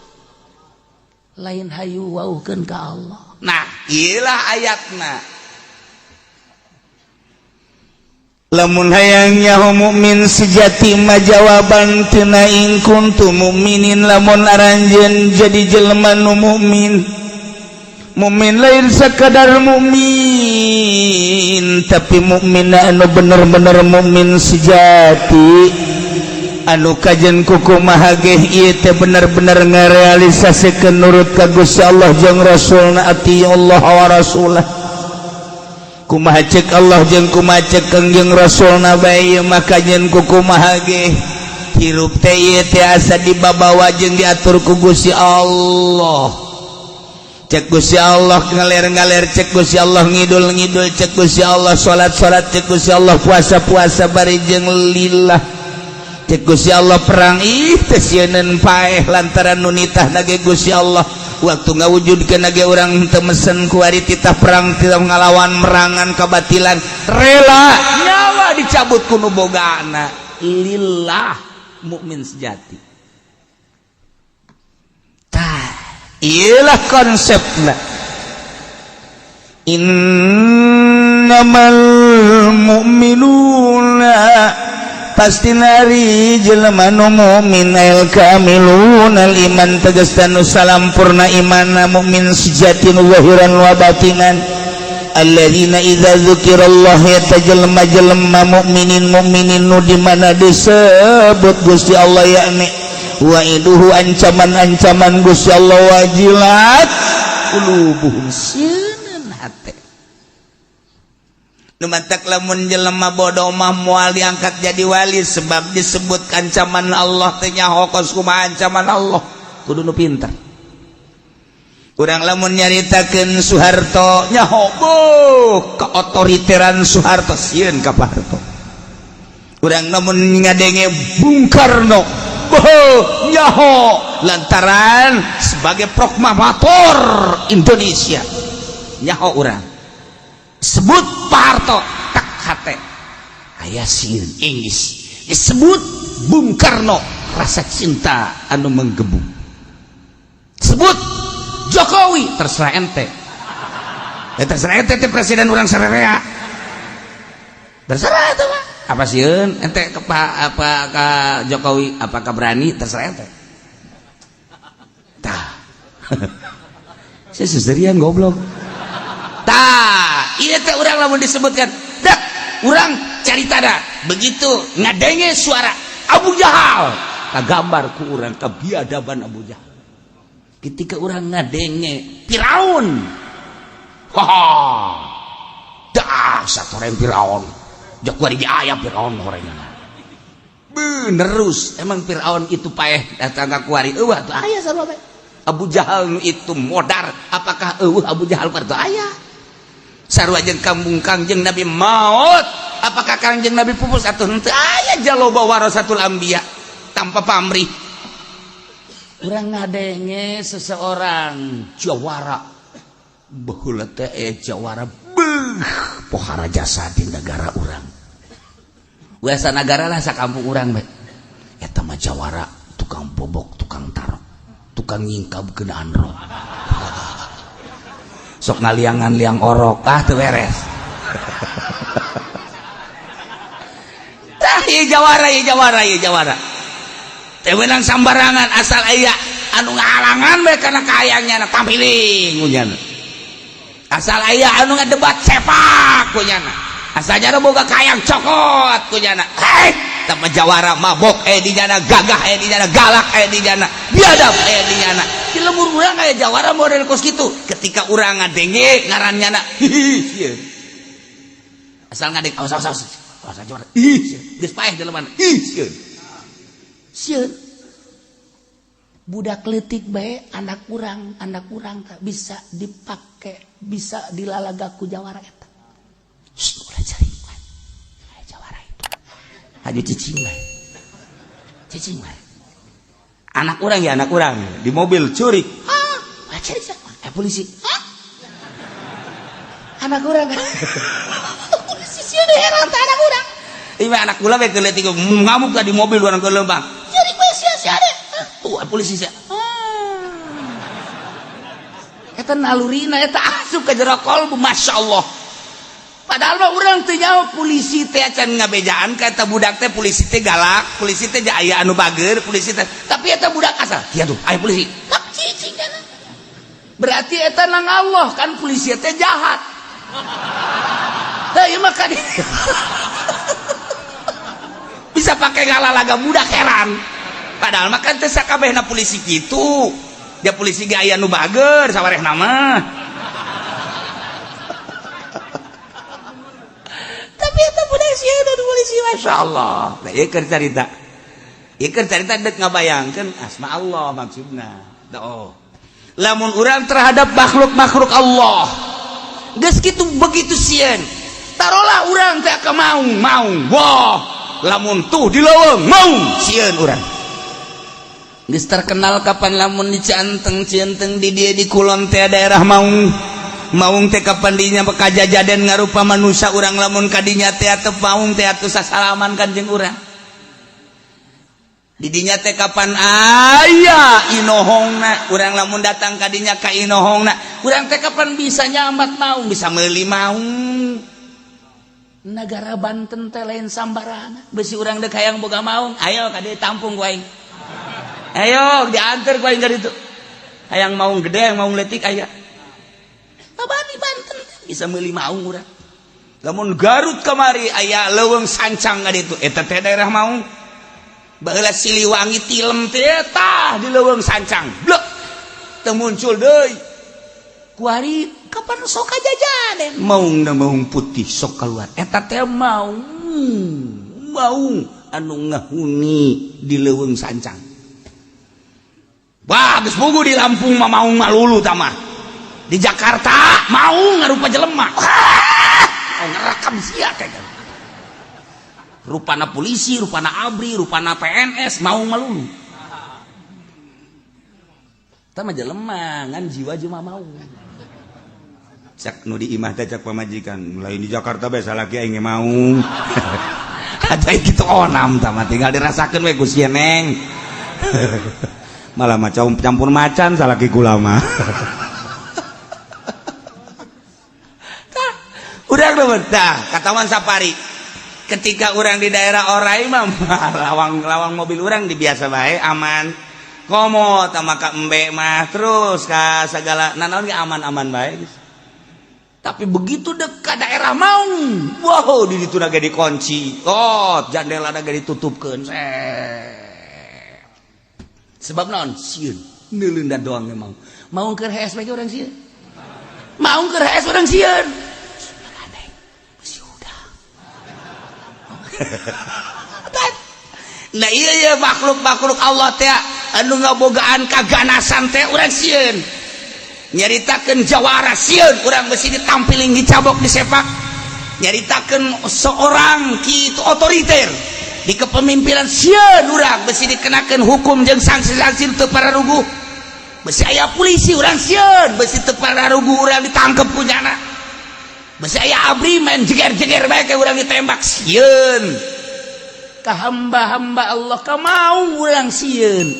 lain hayu wauhkeun ka Allah nah ieulah ayatna lamun hayang nyaho mukmin sejati mah jawaban teu in kuntum mukminin lamun aranjeun jadi jelema nu mukmin mukmin lain sakadar mukmin tapi mukmin anu bener-bener mukmin sejati anu kajen kukumaha ge ieu teh bener-bener ngarealisasikeun nurut ka Gusti Allah jeung Rasulna ati Allah wa rasulah kumaha cek Allah jeung kumaha cek kangjeng Rasulna bae maka nyen kukumaha ge hirup teh ieu teh asa dibabawa jeung diatur ku Gusti Allah cek Gusti Allah ngaler-ngaler, cek Gusti Allah ngidul-ngidul, cek Gusti Allah salat-salat, cek Gusti Allah puasa-puasa bari jeung lillah, cek Gusti Allah perang teh sieun paeh lantaran nu nitahna ge Gusti Allah. Waktu ngawujudkeun ge urang teu mesen ku ari titah perang titah ngalawan merangan kabatilan, rela nyawa dicabut ku nu bogana lillah, mukmin sejati. Tah iyalah konsepna. Innamal mu'minuna pasti nari jelema nu mukmin al kamilun al iman tegasna nu salampurna imanna mukmin sejati nu zahiran wa batinan alladzina idza dzukirallah yatajalma mukminin nu di mana disebut Gusti Allah yakni wa'iduhu ancaman Gusti Allah wajilat qulubuhum sieun hate. Numantak lamun jelema bodoh mah moal diangkat jadi wali sebab disebut ancaman Allah teh nyaho kos kumaha ancaman Allah, kudu nu pinter. Urang lamun nyaritakeun Soeharto nyaho keotoriteran Soeharto sieun ka Pak Harto. Urang lamun ngadenge Bung Karno nyaho lantaran sebagai proklamator Indonesia nyaho urang. Sebut Pak Harto tak hate aya sieun Inggris, disebut Bung Karno rasa cinta anu menggebu, sebut Jokowi terserah ente, terserah ente presiden urang sararea, terserah itu mah apa sieun ente ke apa ka Jokowi apakah berani terserah ente. Tah saya seserian goblok. Tah ieu teh urang lamun disebutkan dak urang carita da begitu ngadenge suara Abu Jahal kagambar ku urang kabiadaban Abu Jahal ketika urang ngadenge Firaun. Dah satoreng Firaun jak kuari di aya Firaun horengan benerus emang Firaun itu paeh datang ka kuari eueuh atuh aya sarua bae. Abu Jahal nu itu modar apakah eueuh Abu Jahal parto aya sarua jeung kangjeng Nabi maut apakah kangjeng Nabi pupus atuh henteu aya jaloba warasatul anbiya tanpa pamrih. Urang ngadenge seseorang jawara baheula teh jawara pohara jasa di negara urang biasa negara lah sakampung urang bae eta mah jawara tukang bobok tukang tarok tukang nyingkabkeun andro sok ngaliangan liang orok teu beres. Tah ieu jawara teu meunang sambarangan asal aya anu ngahalangan bae kana kaayangnya tampiling ngunyana, asal aya anu ngadebat sepak kunyana, asal nya boga kaayang cokot kunyana. Tah jawara mabok di jana gagah di jana galak di jana biadab di jana. Di lemur urang aya jawara model kos kitu. Ketika urang ngadenge ngarannya sieun. Asal ngadeng awas jawara. Geus paeh jelema. Sieun. Budak leutik bae anak urang tak bisa dipake, bisa dilalagaku jawara eta. Ulah cari. Jawara itu. Haji cicing bae. Anak orang di mobil curi. Cari siapa? Polisi. Anak orang. Polisi sih heran tak anak orang. Ini anak ulah bae keleutik ngamuk di mobil orang ke Lembang. Cari polisi ada. Tuh polisi sih. Eta nalurina eta asup ka jero kolbu masyaallah. Padahal mah urang teu nyaho polisi teh acan ngabejaan ka eta budak teh polisi teh galak, polisi teh aya anu bageur, polisi teh tapi eta budak asal. Kieu tuh, aya polisi. Tak cicing kana. Berarti eta nang Allah kan polisi teh jahat. Tah ieu mah kan bisa pakai ngalalaga budak heran. Padahal mah kan teh sakabehna polisi kitu. Dia polisi ge aya nu bageur sawarehna mah. Tapi eta budak sia udah polisi masyaallah. Nah ieu keur carita deuk ngabayangkeun asma Allah maksudna. Oh. lamun urang terhadap makhluk-makhluk Allah geus kitu begitu sieun tarolah urang teh ka maung wah lamun tuh di leuweung maung sieun urang geus terkenal kapan lamun di Cianteng di dieu di kulon teh daerah maung teh kapan dinya bekajajaden ngarupa manusia urang lamun kadinya teh ateu maung teh atuh sasalaman kanjeng urang didinya teh kapan aya inohongna urang lamun datang kadinya ka inohongna urang teh kapan bisa nyambat maung bisa meuli maung negara Banten teh lain sambarana besi urang deuk hayang boga maung ayo ka dieu tampung ku aing ayo diantar ku aing ka ditu hayang maung gede hayang maung leutik aya babani Banten bisa meuli maung urang lamun Garut kamari aya leuweung sancang ka ditu eta teh daerah maung baheula Siliwangi tilem teh tah di leuweung sancang blek teu muncul deui kuari kapan sok kajajaden maungna maung putih sok keluar eta teh maung anu ngahuni di leuweung sancang bagus bugu di Lampung mah maung malulu tah mah di Jakarta maung ngarupa jelema ngerekam sia kayak rupana polisi, rupana abri, rupana PNS maung malulu tah mah jelema ngan jiwa jeung maung cak nu di imah teh cak pamajikan lain di Jakarta biasa laki aing maung ada kitu onam tah mah tinggal dirasakeun we ku sia neng malah mah campur macan salaki kula mah urang tah katawan sapari ketika orang di daerah Orai mah lawang mobil orang di biasa bae aman komo sama ka embe mah terus ka segala nanaon ge aman-aman bae tapi begitu dekat daerah Maung wow di ditu ge dikunci jendela ge ditutupkeun sebab naon sieun neuleundan doang memang maung keur hees bae urang sieun maung keur hees urang sieun nah iya makhluk-makhluk Allah teh anu ngabogaan kaganasan teh urang sieun nyaritakeun jawara sieun urang besi ditampiling dicabok disepak nyaritakeun seorang kitu otoriter di kepemimpinan sieun urang besi dikenakeun hukum jeung sanksi-sanksi teu pararuguh besi aya polisi urang sieun besi teu pararuguh urang ditangkep ku nyana besi aya abri main jeger-jeger bae ke urang ditembak sieun ka hamba-hamba Allah ka maung urang sieun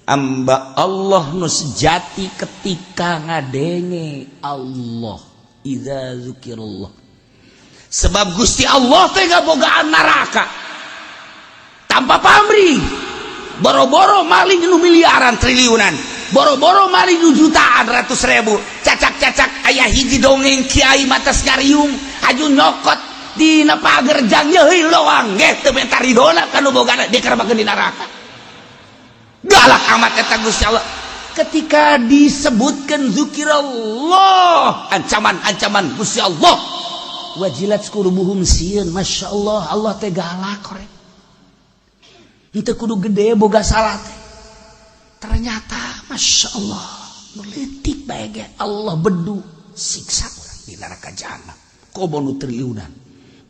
hamba Allah nu sejati ketika ngadenge Allah idza zikirullah sebab Gusti Allah teh ngabogaan neraka tanpa pamrih boro-boro maling nu miliaran triliunan boro-boro maling nu jutaan ratus ribu cacak-cacak aya hiji dongeng kiai matas nyariung aju nyokot dina pager jang yeuh loang ge teu menta ridona kanu bogana dikerebakeun di neraka galak amat eta Gusti Allah ketika disebutkan zikirullah ancaman-ancaman Gusti Allah wajilat qulubuhum sieun masyaallah Allah teh galak korek henteu kudu gede boga salat ternyata masyaallah leutik bae ge Allah bedu siksa urang di neraka jahanam komo nu triliunan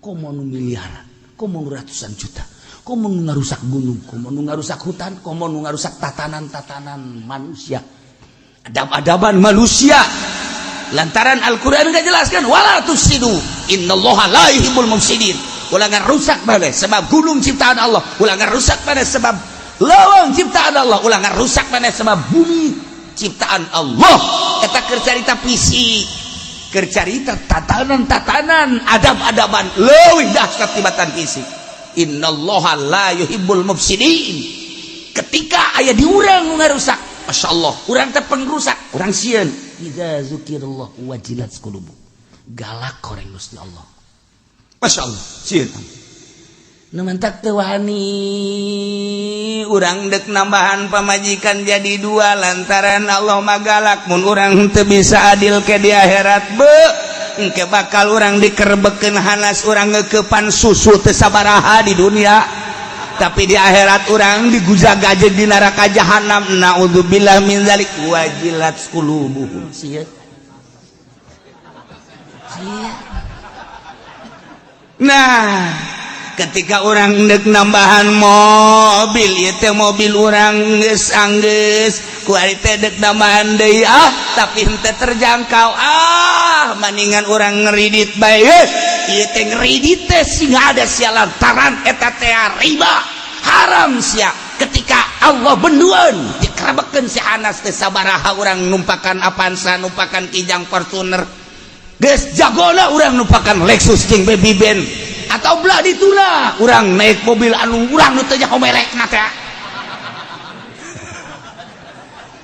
komo nu miliaran komo nu ratusan juta komo nu ngarusak gunung komo nu ngarusak hutan komo nu ngarusak tatanan-tatanan manusia adab-adaban manusia lantaran Al-Qur'an ngajelaskan wala tusidu innallaha la yuhibbul mufsidin ulah ngarusak bae sebab gunung ciptaan Allah ulah ngarusak bae sebab lawang ciptaan Allah ulah ngarusak bae sebab bumi ciptaan Allah eta keur carita fisik keur carita tatanan-tatanan adab-adaban leuwih dahsyat tibatan fisik innallaha la yuhibbul mufsidin ketika aya di urang nu ngarusak masyaallah urang teh pengrusak urang sieun idza zikirullah wajilat qulubuh galak koreng Gusti Allah masyaallah sieun nu mantak teu wani urang deuk nambahan pamajikan jadi dua lantaran Allah magalak mun urang teu bisa adil ke di akhirat engke bakal urang dikerebekeun hanas urang ngeukepan susu teu sabaraha di dunia tapi di akhirat orang digujag-gajeg di neraka jahanam. Naudzubillah min dzalik. Wajilat qulubuhum. Nah, ketika orang dek nambahan mobil, itu mobil orang geus anggeus, kualitas dek nambahan deui tapi henteu terjangkau. Mendingan orang ngeridit bae. Ieu teh ngeridit teh sing ada sia lantaran eta teh riba, haram sia. Ketika Allah benduan dikerebekeun si Anas teh sabaraha urang numpakan Avanza, numpakan Kijang Fortuner. Geus jagona urang numpakan Lexus jeung Baby Ben. Atau belah ditulah orang naik mobil anu urang nu teh nyaho merekna teh.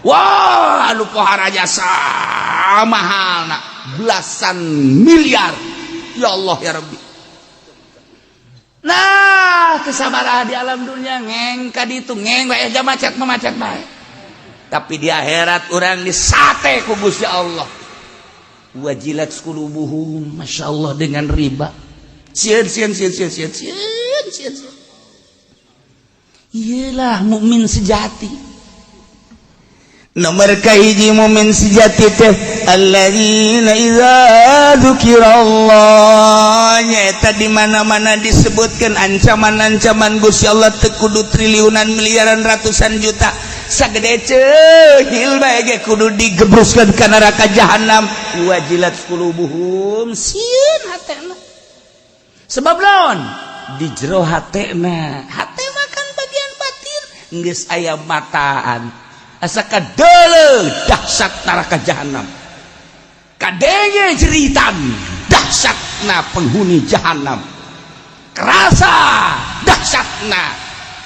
Wah, anu pohara jasa mahalna belasan miliar. Ya Allah ya Rabbi. Nah, kesabaran di alam dunia ngeng ka ditu ngeng bae aja macet bae. Tapi di akhirat orang disate ku Gusti Allah. Wajilat qulubuhum, masyaallah dengan riba. Sieun. Iyalah mukmin sejati. Nomor kahiji mukmin sejati teh alladzina idza dzukirallah, nyaeta di mana-mana disebutkan ancaman-ancaman Gusti Allah teu kudu triliunan miliaran ratusan juta. Sagede ceul bae ge kudu digebruskeun ka neraka jahanam. Wajilat qulubuhum, sieun hatena. Sebab naon? Di jero hatena. Hate makan bagian batin geus aya mataan. Asa kadeuleu dahsyat neraka jahanam. Kadenge jeritan dahsyatna penghuni jahanam. Kerasa dahsyatna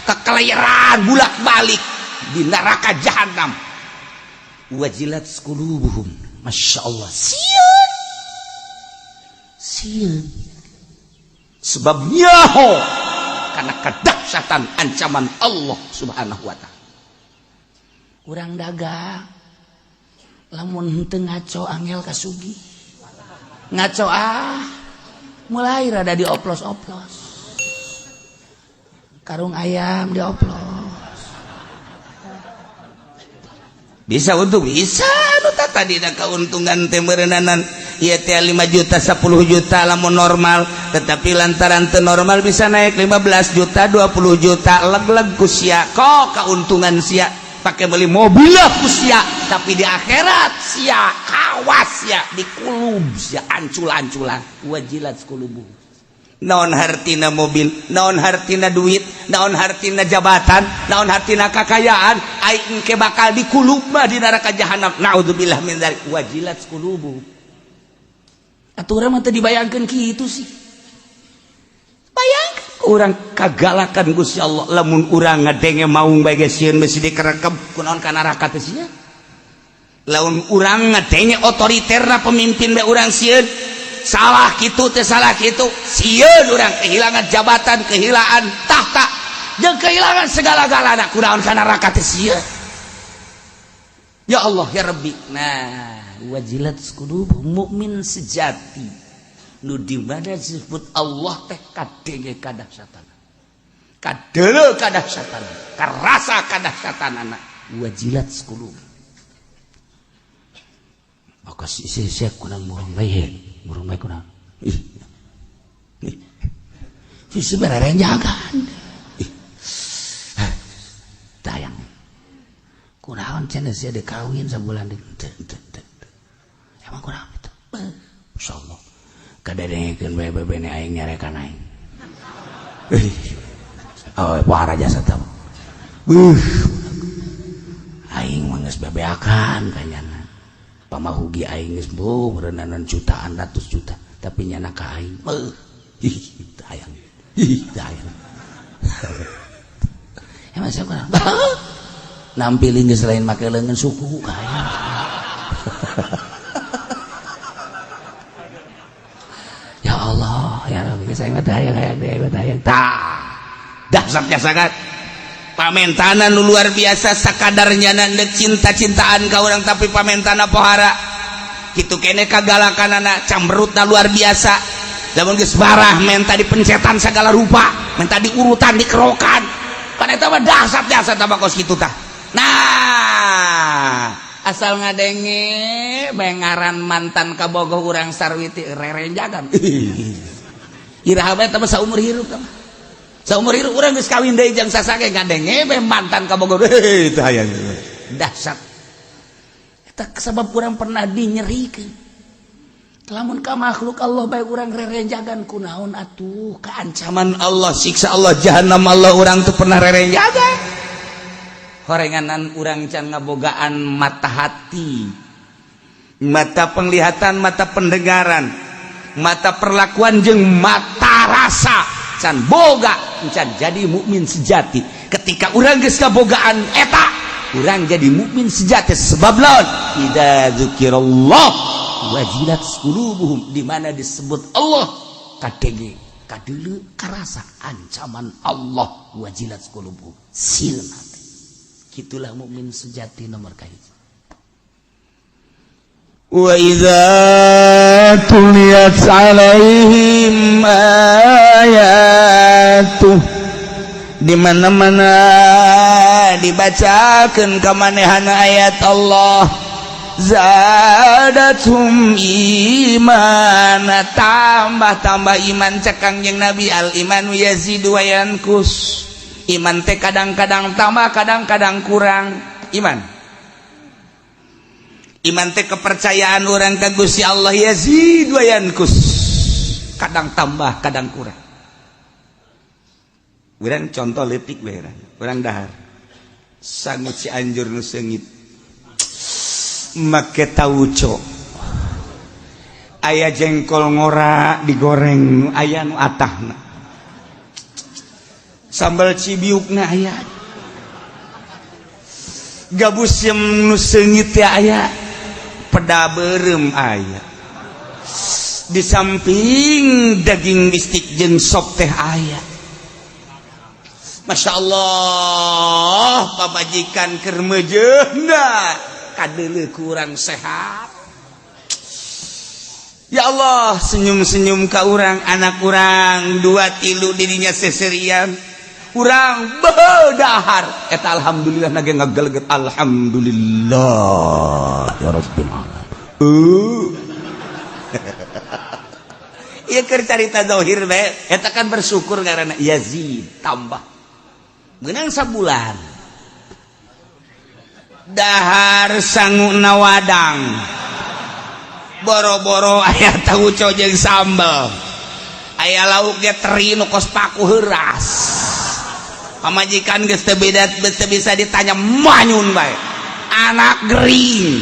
kekeliran bulak-balik di neraka jahanam. Wajilat qulubuhum, masyaallah. Sieun. Sebab nyaho karena kedahsyatan ancaman Allah Subhanahu wa taala. Urang dagang lamun henteu ngaco angel kasugi. Ngaco mulai rada dioplos-oplos. Karung ayam dioplos. Bisa untung bisa anu tadi da kauntungan teh meureunana ieu teh 5 juta 10 juta lamun normal, tetapi lantaran teu normal bisa naik 15 juta 20 juta leg-leg ku sia. Kok kauntungan sia pake beli mobil lah ku sia, tapi di akhirat sia kawas sia di kulub sia ancul-anculan. Wajilat qulubuhum. Naon hartina mobil, naon hartina duit, naon hartina jabatan, naon hartina kakayaan, aing ke bakal dikulub mah di neraka jahanam. Naudzubillah min dzalik. Wajilat qulubuhum. Atuh urang mah teu dibayangkeun kitu sih. Bayangkeun urang kagalakan Gusti Allah lamun urang ngadenge maung bae geus sieun mesti dikerekep kunaon ka neraka teh sia. Lamun urang ngadenge otoriterna pemimpin bae urang sieun salah kitu teh salah kitu, sieun urang kehilangan jabatan, kehilangan tahta, jeung kehilangan segala-galana kunaon ka neraka teh sieun. Ya Allah ya Rabbi. Nah, wajilat qulubuhum, mukmin sejati nu di mana disebut Allah teh kadenge kadahsyatana. Kadeuleu kadahsyatana, karasa kadahsyatanana. Wajilat qulubuhum. Maka sia kunang murung bae. Burung baik kunang. Si sebenarnya jagaan. Tayang. Kunaon cenah sia dikawin sabulan deui. Emang kunaon itu? Masyaallah. Kadedengekeun bae bebene aing nyarekan aing. Oh, para jasa teh. Aing mah geus bebeakan kanyana. Pamahugi aing geus meureunana jutaan ratus juta, tapi nyana ka aing tayang. Emang siapa kan? Nampilin geus lain make leungeun suku ka aing. Ya Allah, ya Rabbi, saya mah tayang. Dahsyatnya sangat. Pamentana nu luar biasa sakadarnya nandek cinta-cintaan ka urang tapi pamentana pohara kitu kene kagalakanana cambrutna luar biasa. Lamun geus barah menta dipencetan segala rupa, menta diurutan dikerokan, pada eta mah dahsyat tambah kos kitu tah. Nah, asal ngadenge bengaran mantan kabogoh urang sarwiti rerenjagan. Iraha bae teh saumur hirup tah. Saumur hirup urang geus kawin deui jeung sasage ngadenge mantan kabogoh teh aya. Dahsyat. Eta sabab urang pernah dinyerikeun. Lamun ka makhluk Allah bae urang rerenjagan kunaon atuh ka ancaman Allah siksa Allah jahanam Allah urang teu pernah rerenjagan horenganan urang can ngabogaan mata hati mata penglihatan mata pendengaran mata perlakuan jeung mata rasa can boga can jadi mukmin sejati ketika urang geus kabogaan eta urang jadi mukmin sejati sebab laon idza dzikirallah wajilat qulubuhum di mana disebut Allah kadege kadeuleu karasa ancaman Allah wajilat qulubuhum silna kitulah mukmin sejati nomor kahiji. Wa idza tuliyat alaihim ayatuh di mana-mana dibacakeun ka manehana ayat Allah zadatum imana tambah iman cekang jeung Nabi al imanu yazidu wa yankus iman teh kadang-kadang tambah kadang-kadang kurang iman teh kepercayaan orang ka Gusti Allah yazidu wa yankus kadang tambah kadang kurang urang contoh leutik bae urang dahar sangut si anjur nu seungit make tauco aya jengkol ngora digoreng aya nu atahna sambal cibiukna aya gabus yang nu seungit teh aya peda beureum aya di samping daging bistik jeung sop teh aya Masya Allah pabajikan keur meujeuhna kadeuleu kurang sehat ya Allah senyum-senyum ka urang anak urang 2-3 dirinya seserian urang beudahar eta alhamdulillah nage ngageleget alhamdulillah ya rabbil alamin ieu keur carita zahir bae eta kan bersyukur ngaranna yazid tambah meunang sabulan dahar sanguna wadang boro-boro aya tauco jeung sambal aya lauk ge teri nu kos paku heuras pamajikan geus teu bisa ditanya manyun bae anak gering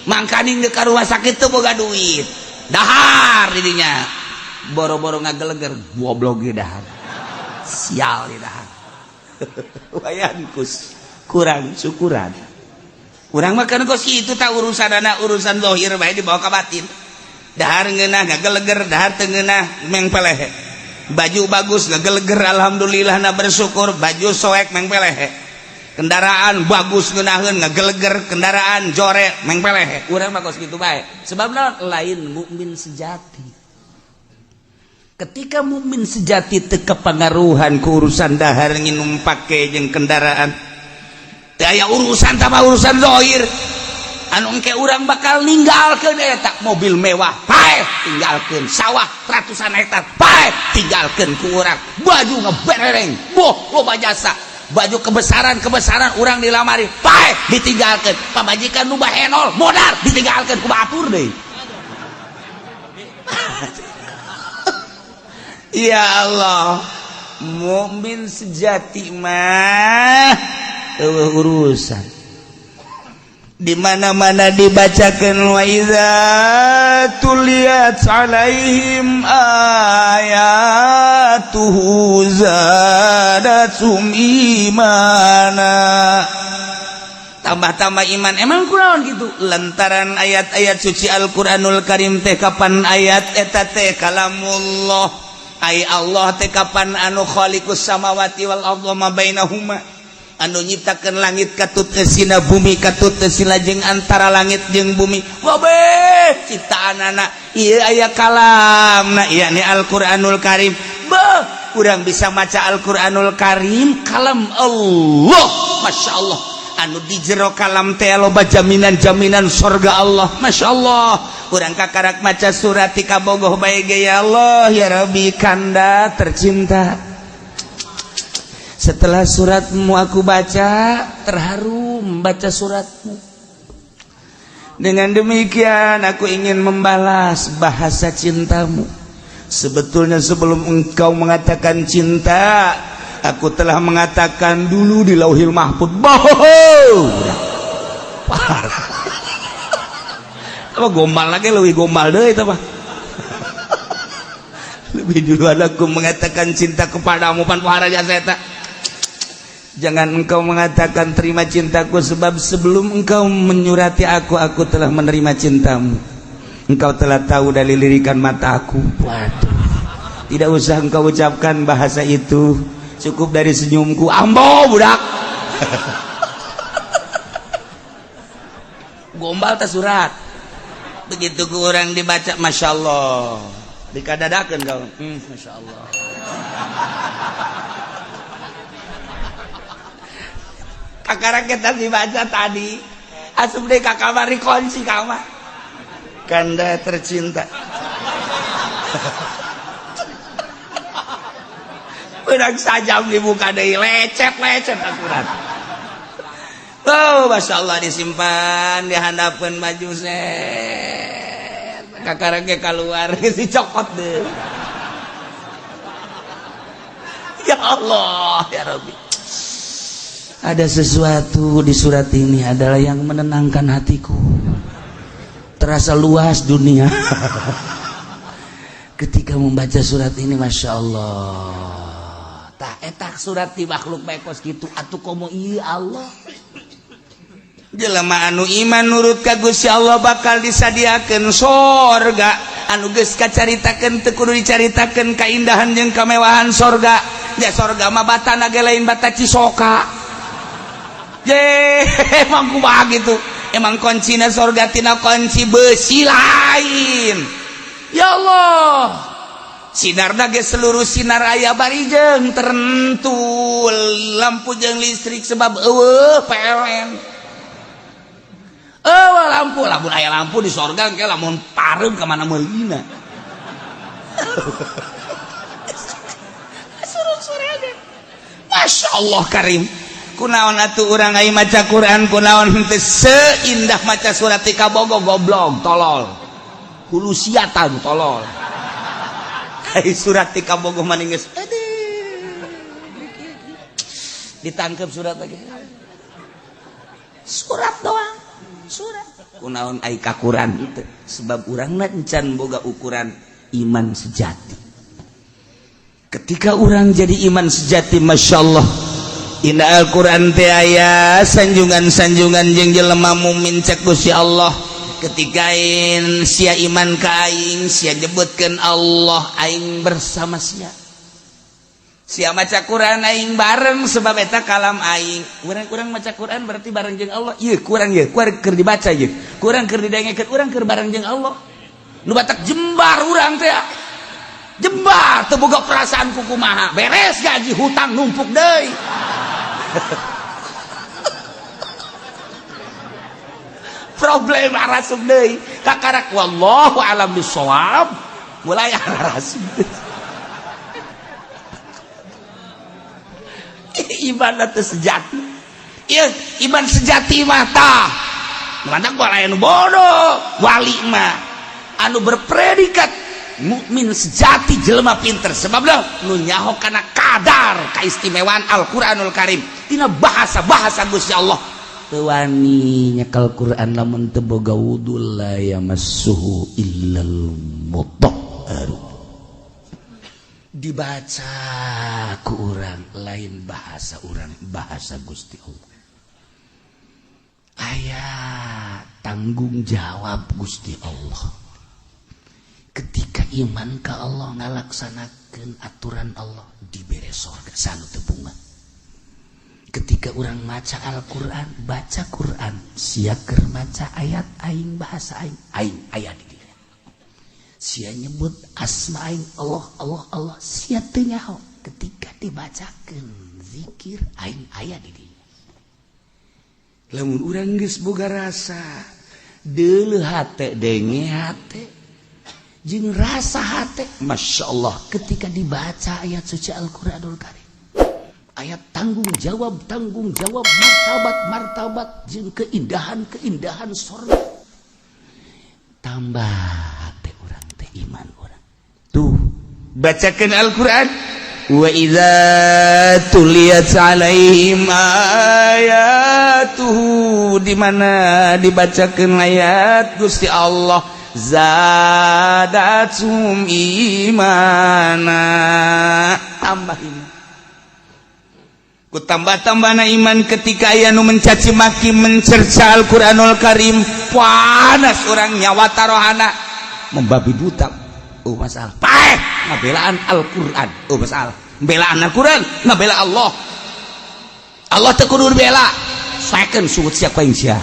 mangkani geus ka rumah sakit teu boga duit dahar didinya boro-boro ngageleger goblok ge dahar sial di dahar wayankus kurang syukuran urang mah kana kos kitu tah urusanana urusan zahir bae dibawa ka batin dahar ngeunah ngageleger dahar teu ngeunah meng pelehe baju bagus ngageleger alhamdulillah na bersyukur baju soek meng pelehe kendaraan bagus ngeunaheun ngageleger kendaraan jore meng pelehe urang mah kos kitu bae sebab lain mukmin sejati. Ketika mukmin sejati teu kapangaruhan ku urusan dahar nginum pake jeung kendaraan teu aya urusan tambah urusan zahir anu engke urang bakal ninggalkeun eta mobil mewah pae tinggalkeun sawah ratusan hektar pae tinggalkeun ku urang baju ngebereng boh loba jasa baju kebesaran urang di lamari pae ditinggalkeun pamajikan nu bahenol modar ditinggalkeun ku batur deui. Ya Allah, mukmin sejati mah urusan. Di mana-mana dibacakan wa idza tuliyat alaihim ayatuhu zadatum imana. Tambah-tambah iman emang kunaon gitu lantaran ayat-ayat suci Al-Qur'anul Karim teh kapan ayat eta teh kalamullah ai Allah teh kapan anu khaliqus samawati wal ardi ma bainahuma anu nyiptakeun langit katut eusina bumi katut eusina jeung antara langit jeung bumi wabeh ciptaanana ieu aya kalamna yakni Al-Qur'anul Karim beuh kurang bisa maca Al-Quranul Karim kalam Allah, Masya Allah, anu di jero kalam teh loba jaminan-jaminan surga Allah, Masya Allah. Kurang kakarak maca surat tika bogoh bae ge ya Allah ya Rabbi kanda tercinta. Setelah suratmu aku baca, terharu membaca suratmu. Dengan demikian aku ingin membalas bahasa cintamu. Sebetulnya sebelum engkau mengatakan cinta, aku telah mengatakan dulu di Lauhil Mahfuz. Bohong. Parah. Apa gombal lagi, lebih gombal deh itu apa? Lebih duluan aku mengatakan cinta kepadamu pan pahara jasa eta. Jangan engkau mengatakan terima cintaku, sebab sebelum engkau menyurati aku telah menerima cintamu. Engkau telah tahu dari lirikan mataku. Waduh. Tidak usah engkau ucapkan bahasa itu, cukup dari senyumku. Ambo budak. Gombal tas surat. Begitu kurang dibaca, Masya Allah. Dikadadakan kau. Masya Allah. Kakak kita dibaca tadi, asup deh kakak mari kunci kamar. Kanda tercinta. Benak sajam dibuka deh, lecet asuran. Oh, Masya Allah, disimpan, dihandapkan baju set. Kakak keluar, si cokot deh. Ya Allah, ya Rabbi. Ada sesuatu di surat ini adalah yang menenangkan hatiku. Terasa luas dunia. Ketika membaca surat ini, Masya Allah. Tak etak surat di makhluk baikos gitu. Atuh komo iya Allah. Jelema anu iman nurut ka Gusti Allah bakal disadiakeun sorga. Anu geus kacaritakeun teu kudu dicaritakeun kaindahan jeung kamewahan sorga. Ya sorga mah batana ge lain bata Cisoka. Emang kumaha gitu. Emang kuncina sorga tina kunci besi lain. Ya Allah, sinarna ge seluruh sinar aya barijeng tertentu, lampu jeung listrik sebab eueuh PLN. Lampu, lamun aya lampu di sorga engke lamun pareum ka mana meulina. Suruh-suruh. Masya Allah Karim. Kunaon atuh urang ai maca Quran, kunaon henteu seindah maca surat tika bogo goblok tolol. Hulu siatan tolol. Ai surat tika bogo mani geus ditangkep surat lagi. Surat doang, surat. Kunaon ai ka Quran itu sebab urangna encan boga ukuran iman sejati. Ketika orang jadi iman sejati, Masya Allah, indah Al-Quran teh aya sanjungan-sanjungan jeung jelema mukmin cek Gusti Allah. Ketika sia iman ka aing, sia nyebutkeun Allah, aing bersama sia. Sia maca Quran aing bareng sebab eta kalam aing. Urang maca Quran berarti bareng jeung Allah. Ieu kurang ye, keur dibaca ye. Kurang keur didengekeun, urang keur bareng jeung Allah. Nu batak jembar urang teh. Jembar teu boga perasaan kumaha. Beres gaji hutang numpuk deui. Problem arasuk deui kakarak wallahu alam bisawab mulai arasuk ibadah teh sejati. Ieu iman sejati mah tah mana gua lain bodoh wali mah anu berpredikat mukmin sejati jelema pinter sebab dah nu nyaho kana kadar kaistimewaan Al-Qur'anul Karim tina bahasa Gusti Allah. Teu wani nyekel Quran lamun teu boga wudu la yamassuhu illal mutahharun. Dibaca ku urang lain bahasa urang, bahasa Gusti Allah. Aya tanggung jawab Gusti Allah. Ketika iman ka Allah ngalaksanakeun aturan Allah dibere sorga sanu teu bunga. Ketika orang maca Al-Quran, baca Quran, sia keur maca ayat aing bahasa aing ayat di dieu. Sia nyebut asma aing Allah, sia teu nyaho. ketika dibacakan zikir aing aya di dieu. Lamun urang geus boga rasa deuleuh hate denge hate jeung rasa hate, Masya Allah ketika dibaca ayat suci Al-Quranul Karim, ayat tanggung jawab martabat jeung keindahan surga, tambah hate urang teh iman urang. Tuh bacakan Al-Quran, wa idza tuliyat alaihim ayatuhu, di mana dibacakan ayat Gusti Allah zadatum imana, tambah iman. Ku tambah-tambahna iman ketika aya nu mencaci maki mencerca Al-Qur'anul Karim, panas urang nyawa tarohana membabi buta. Masalah paeh ngabelaan Al-Qur'an. Masalah belaan Al-Qur'an ngabela Allah. Allah teu kudu dibela. Saekeun sugut siapa yang sia.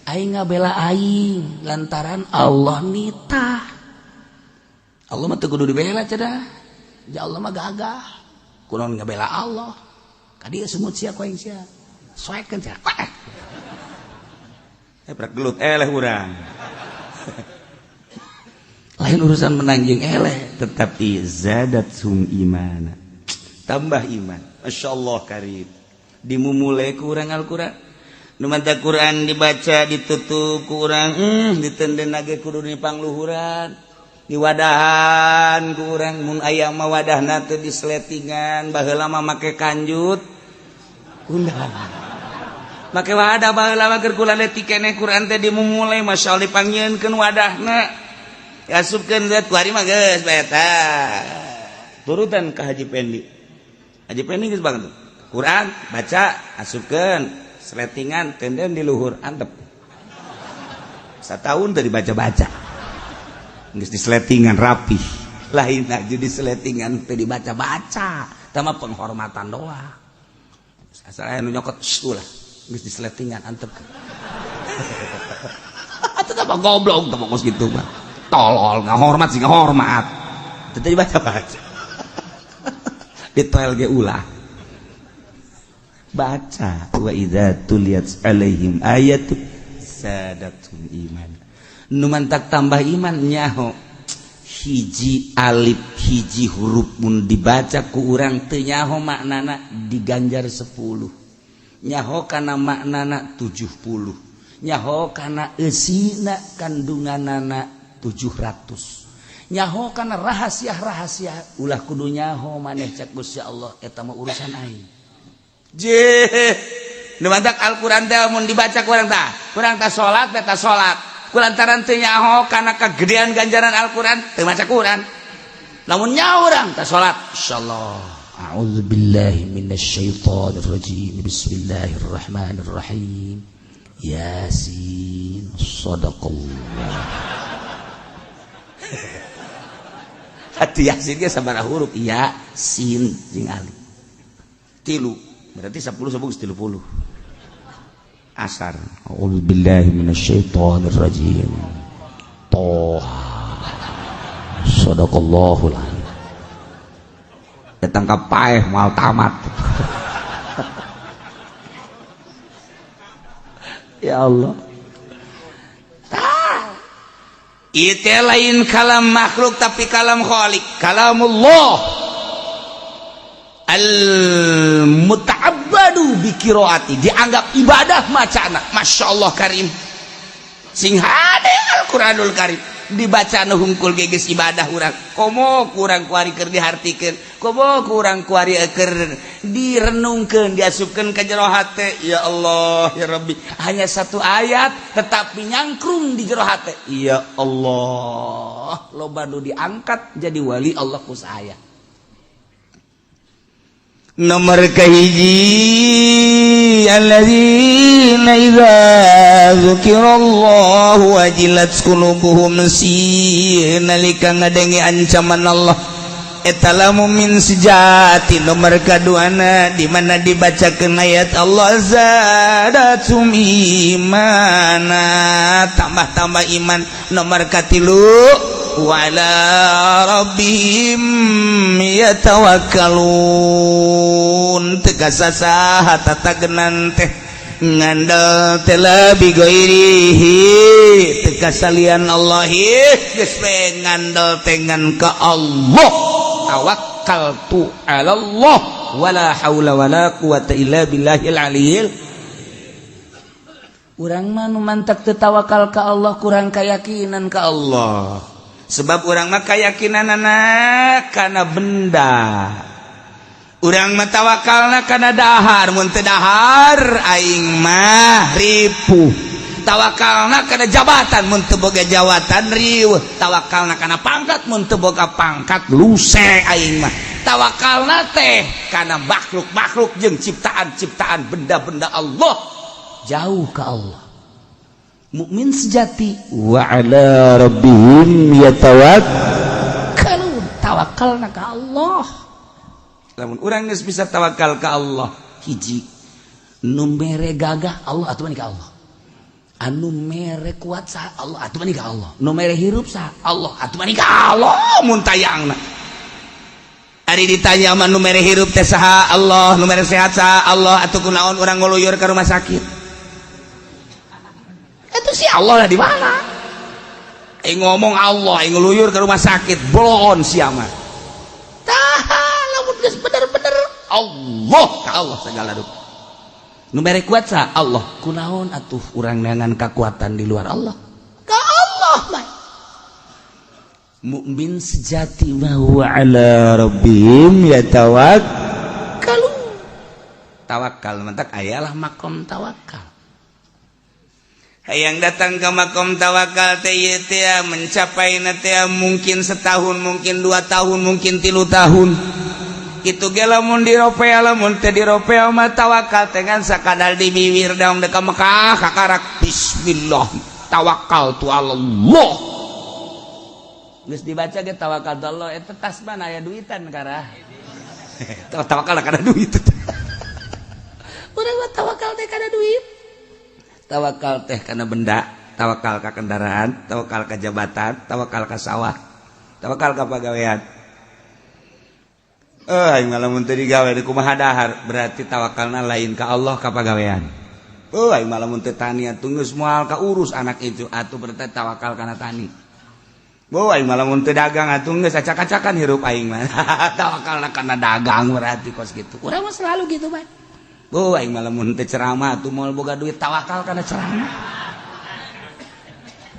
Aing ngabela aing lantaran Allah nitah. Allah mah teu kudu dibela cenah. Ya Allah mah gagah. Kunaon ngabela Allah. Kadieu sumut sia ku aing sia. Saekeun cenah. Prak gelut eleh urang. Lain urusan menang jeung eleh, tetapi zadatsum imana. Tambah iman. Masyaallah karim. Dimumule ku urang Al-Qur'an. Nu manta Quran dibaca ditutup ku urang, ditenden ge kudu dipangluhuran, diwadahan ku urang. Mun aya mah wadahna teu disletingan, baheula mah make kanjut. Undang. Make wadah baheula mah keur kula leutik keneh Quran teh dimumule, masyaallah dipanggieunkeun wadahna. Asupkeun zat kuari mah geus bae tah. Turutan ka Haji Pendi. Haji Pendi geus banget. Quran baca, asupkeun, sletingan, tenden di luhur, antep. Satahun tadi baca-baca. Geus disletingan rapih. Lain aja disletingan teh dibaca-baca. Tama penghormatan doang. Asal aya nu nyokot ulah. Geus disletingan antep. Atuh tah goblok tah pokos kitu mah. Tolol, ngahormat sih ngahormat. Tadi baca-baca. Ditoel ge ulah. Baca wa idza tuliyat alaihim ayatu sadatul iman. Nu mantak tambah iman nyaho hiji alif hiji huruf mun dibaca ku urang teu nyaho maknana diganjar 10. Nyaho kana maknana 70. Nyaho kana eusina kandunganana 700. Nyaho kana rahasia-rahasia ulah kudu nyaho maneh cak Gusti Allah eta mah urusan aing. Nu mantak Al-Qur'an teh mun dibaca ku urang tah salat eta salat. Kulantaran teu nyaho kana kagedean ganjaran Al-Qur'an teu maca Qur'an. Lamun nyaho urang tah salat insyaallah. A'udzubillahi minasyaitonir rajim. Bismillahirrahmanirrahim. Yasin. Shadaqallah. Hati Yasin ge sabaraha huruf? Ya, sin jeung alif. 3. Berarti 10 sabung 30. Asar. A'udzubillahi minasyaitonir rajim. Toha. Shadaqallahul azim. Datang ka paeh moal tamat. Ya Allah. Itu lain kalam makhluk tapi kalam khalik, kalamullah al-muta'abbadu bi qiraati, dianggap ibadah macana. Masyaallah karim sing hade Al-Qur'anul Karim dibaca nu hungkul geus ibadah urang. Komo kurang kuari keur dihartikeun, komo kurang kuari keur direnungkeun, diasupkeun ka jero hate. Ya Allah ya Rabbi, hanya satu ayat tetapi nyangkrung di jero hate. Ya Allah, loba nu diangkat jadi wali Allah ku saya. Nomor kahiji alladzina idza dzukirallahu wajilat qulubuhum nalika ngadengi ancaman Allah etalamu min sejati nomor kaduana di mana dibacakeun ayat Allah zadatum imana tambah-tambah iman nomor katilu wala rabbihim yatawakkalun tegasa saha tatagenan teh ngandal tela bigoirihi tegasa lian Allah geus we ngandal tengan ka Allah tawakkaltu 'ala Allah wala haula wala quwata illa billahil aliyil. Urang mah nu mantak teu tawakal ka Allah kurang kayakinan ka Allah. Sebab urang mah kayakinanana kana benda. Urang mah tawakalna kana dahar, mun teu dahar aing mah ripuh. Tawakalna kana jabatan, mun teu boga jabatan riweuh. Tawakalna kana pangkat, mun teu boga pangkat luce aing mah. Tawakalna teh kana makhluk-makhluk jeung ciptaan-ciptaan benda-benda Allah. Jauh ke Allah. Mukmin sejati wa ala rabbihim yatawakkalun tawakalna ka Allah. Lamun urang geus bisa tawakal ka Allah hiji nu mere gagah Allah atuh mani ka Allah. Anu mere kuat sa Allah atuh mani ka Allah. Nu mere hirup sa Allah atuh mani ka Allah mun tayangna. Ari ditanya mah nu mere hirup teh saha Allah, nu mere sehat saha Allah atuh kunaon urang nguluyur ka rumah sakit. Itu si Allah lah di mana? Ngomong Allah, ngeluyur ke rumah sakit, bolon siapa? Tahan, namun geus bener-bener Allah, ka Allah segala rupa. Nu mere kuat sa Allah, kunaon atuh urang dengan kekuatan di luar Allah? Ka Allah mah. Mukmin sejati wa ala rabbihim yatawakkalun. Tawakal mentak ayalah makom tawakal. Yang datang ke makom tawakal teh mencapai teh mungkin setahun, mungkin 2 tahun, mungkin 3 tahun. Itu ge lamun di ropea, lamun teh di ropea mah tawakal teh ngan sakadal di bibir daun deka Mekah kakarak bismillah tawakkaltu 'ala Allah. Geus dibaca ge tawakkaltu 'ala eta tas mana aya duitan karah. Tawakal kana duit. Urang mah tawakal teh kana duit. Tawakal teh karena benda, tawakal ke kendaraan, tawakal ke jabatan, tawakal ke sawah, tawakal ke pagawean. Aing malah mun teu digawe di kumaha dahar, berarti tawakalna lain ka Allah ka pagawean. Aing malah mun teu tani atuh geus moal ka urus anak itu, atuh berarti tawakal kana tani. Aing malah mun teu dagang atuh geus acak-acakan hirup aing mah. Tawakalna kana dagang berarti kos kitu. Urang mah selalu gitu, Bang. Aing malah mun teu ceramah atuh moal boga duit tawakal kana ceramah.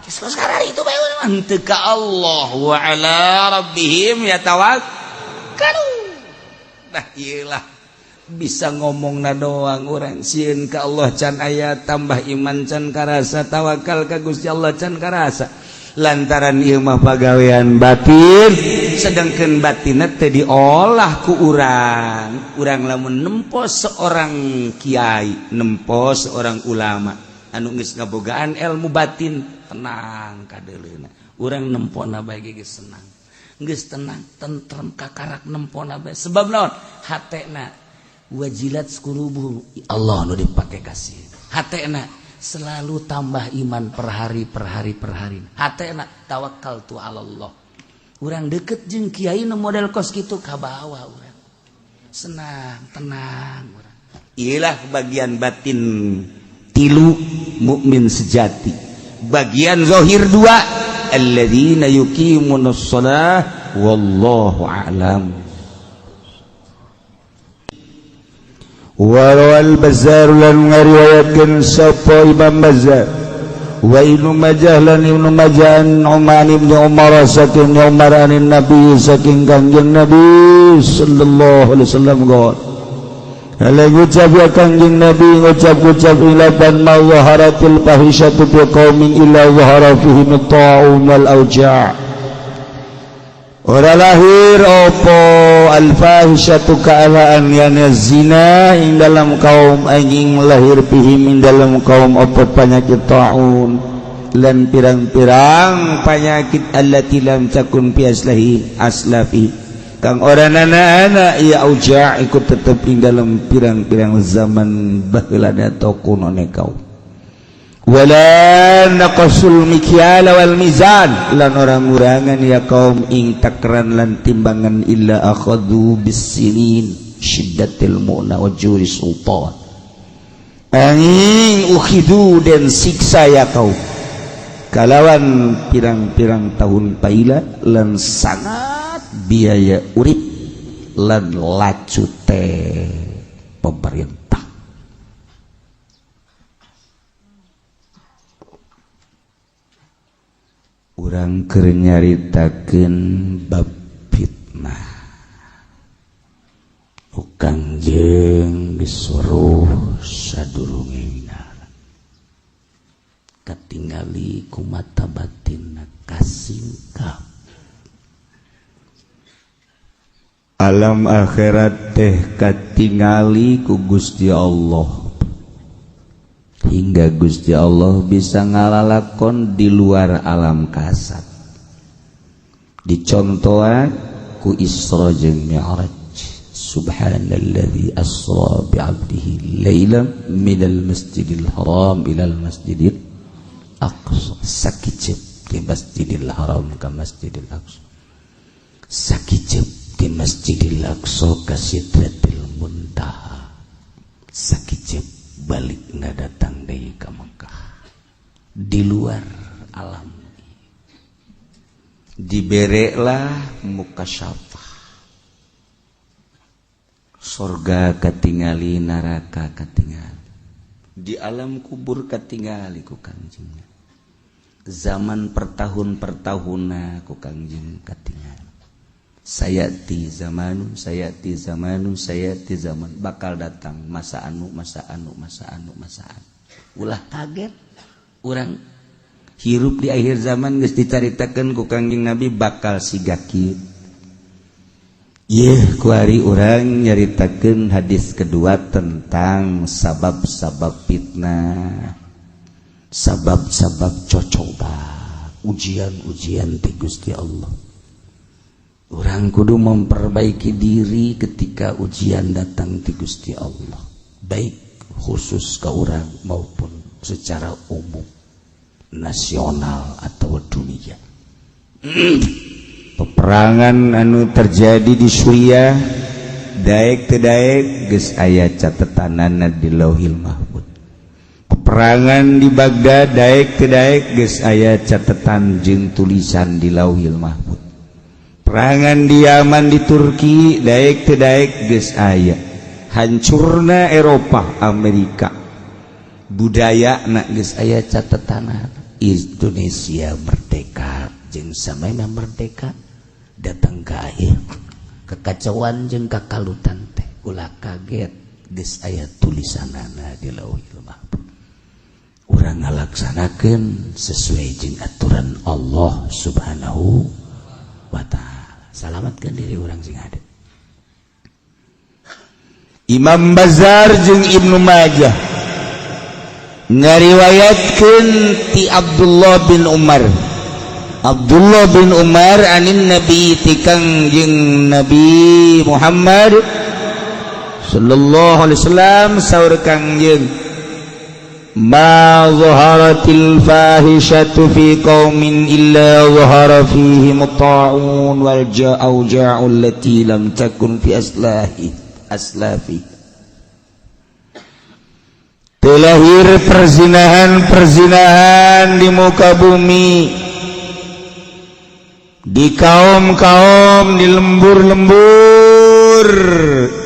Sekarang itu bae urang teu ka Allah wa ala rabbihim yatawakkalun. Nah iyalah bisa ngomongna doang urang sieun ka Allah can aya tambah iman can karasa tawakal ka Gusti Allah can karasa. Lantaran ieu mah pagawean batin sedangkeun batinna teu diolah ku urang. Urang lamun nempo seorang kiai, nempo seorang ulama anu geus ngabogaan ilmu batin, tenang kadeuleuna. Urang nempona bae geus senang. Geus tenang, tentrem kakarak nempona bae. Sebab naon? Hatena wajilat qulubuhum. Allah nu dipake kasih. Hatena selalu tambah iman per hari. Hatena tawakkaltu 'ala Allah. Urang deket jeung kiai nu model kos kitu kabawa urang. Senang, tenang urang. Iyalah bagian batin 3 mukmin sejati. Bagian zahir 2 alladzina yuqimunas shalah wallahu a'lam. Warawal Bazzar lan ngariwayatkeun sapa Imam Bazzar wa Ibnu Majah lan Ibnu Majah Uman ibn Umar saking Umar anin Nabi saking Kanjeng Nabi sallallahu alaihi wasallam qol ala ngucap ya Kanjeng Nabi ngucap ilaban ma zaharatil fahishatu fi qaumin illa zahara fihim at-ta'un wal awja'. Ora lahir opo al-fahishatu ka'alaan yana zina ing dalam kaum anjing lahir pihim ing dalam kaum opo penyakit ta'un lan pirang-pirang penyakit allati lam takun fi aslafi kang orang anak-anak ya auja' ikut tetap ing dalam pirang-pirang zaman baheula atau kuno kau wala naqasul mikyal wal mizan lan orang-orangan ya kaum ing takran lan timbangan illa akhadhu bisinin syiddatil mu'na wa juri sultan angin ukhidu dan siksa ya kaum kalawan pirang-pirang tahun paila lan sangat biaya urip lan lacu teh pemerintah. Urang keur nyaritakeun bab fitnah. Kangjeng disuruh sadurungna katingali ku mata batinna kasingkap. Alam akhirat teh katingali ku Gusti Allah. Hingga Gusti Allah bisa ngalalakon di luar alam kasat. Dicontohan ku Isra jeung Mi'raj. Subhanalladzi asra bi'abdihi lailan minal masjidil haram ilal masjidil aqsa. Sakicep di masjidil haram ka masjidil aqsa. Sakicep di masjidil aqsa ka sidratil muntaha. Sakicep balik nggak datang dari ke Mekah di luar alam dibereklah mukasyafah surga katingali neraka katingali di alam kubur katingali ku Kangjeng zaman pertahun-pertahunna ku Kangjeng katingali sayati zaman bakal datang masa anu ulah kaget urang hirup di akhir zaman geus dicaritakeun ku Kangjeng Nabi bakal siga kieu ieu kuari urang nyaritakeun hadis kedua tentang sabab-sabab fitnah sabab-sabab cocoba ujian-ujian ti Gusti Allah. Orang kudu memperbaiki diri ketika ujian datang di Gusti Allah, baik khusus ke orang maupun secara umum, nasional atau dunia. Peperangan anu terjadi di Suriah, daek teu daek geus aya catetanana di Lauhil Mahfuz. Peperangan di Baghdad, daek teu daek geus aya catatan jeung tulisan di Lauhil Mahfuz. Perangan di Yaman di Turki daek teu daek geus aya hancurna Eropa Amerika budayana geus aya catetana Indonesia merdeka jeung samana merdeka datang ka akhir kekacauan jeung kakalutan teh ulah kaget geus aya tulisanana di Lauhil Mahfuz urang ngalaksanakeun sesuai jeung aturan Allah Subhanahu wa ta'ala. Salamatkan diri orang sing ada. Imam Bazar jeung Ibnu Majah ngariwayatkeun ti Abdullah bin Umar anin Nabi ti Kangjeng Nabi Muhammad sallallahu alaihi wasallam saur Kangjeng ma zaharatil fahishatu fi qaumin illa zahara fihim ta'un wal ja'u allati lam takun fi aslafi telahir perzinahan di muka bumi di kaum-kaum di lembur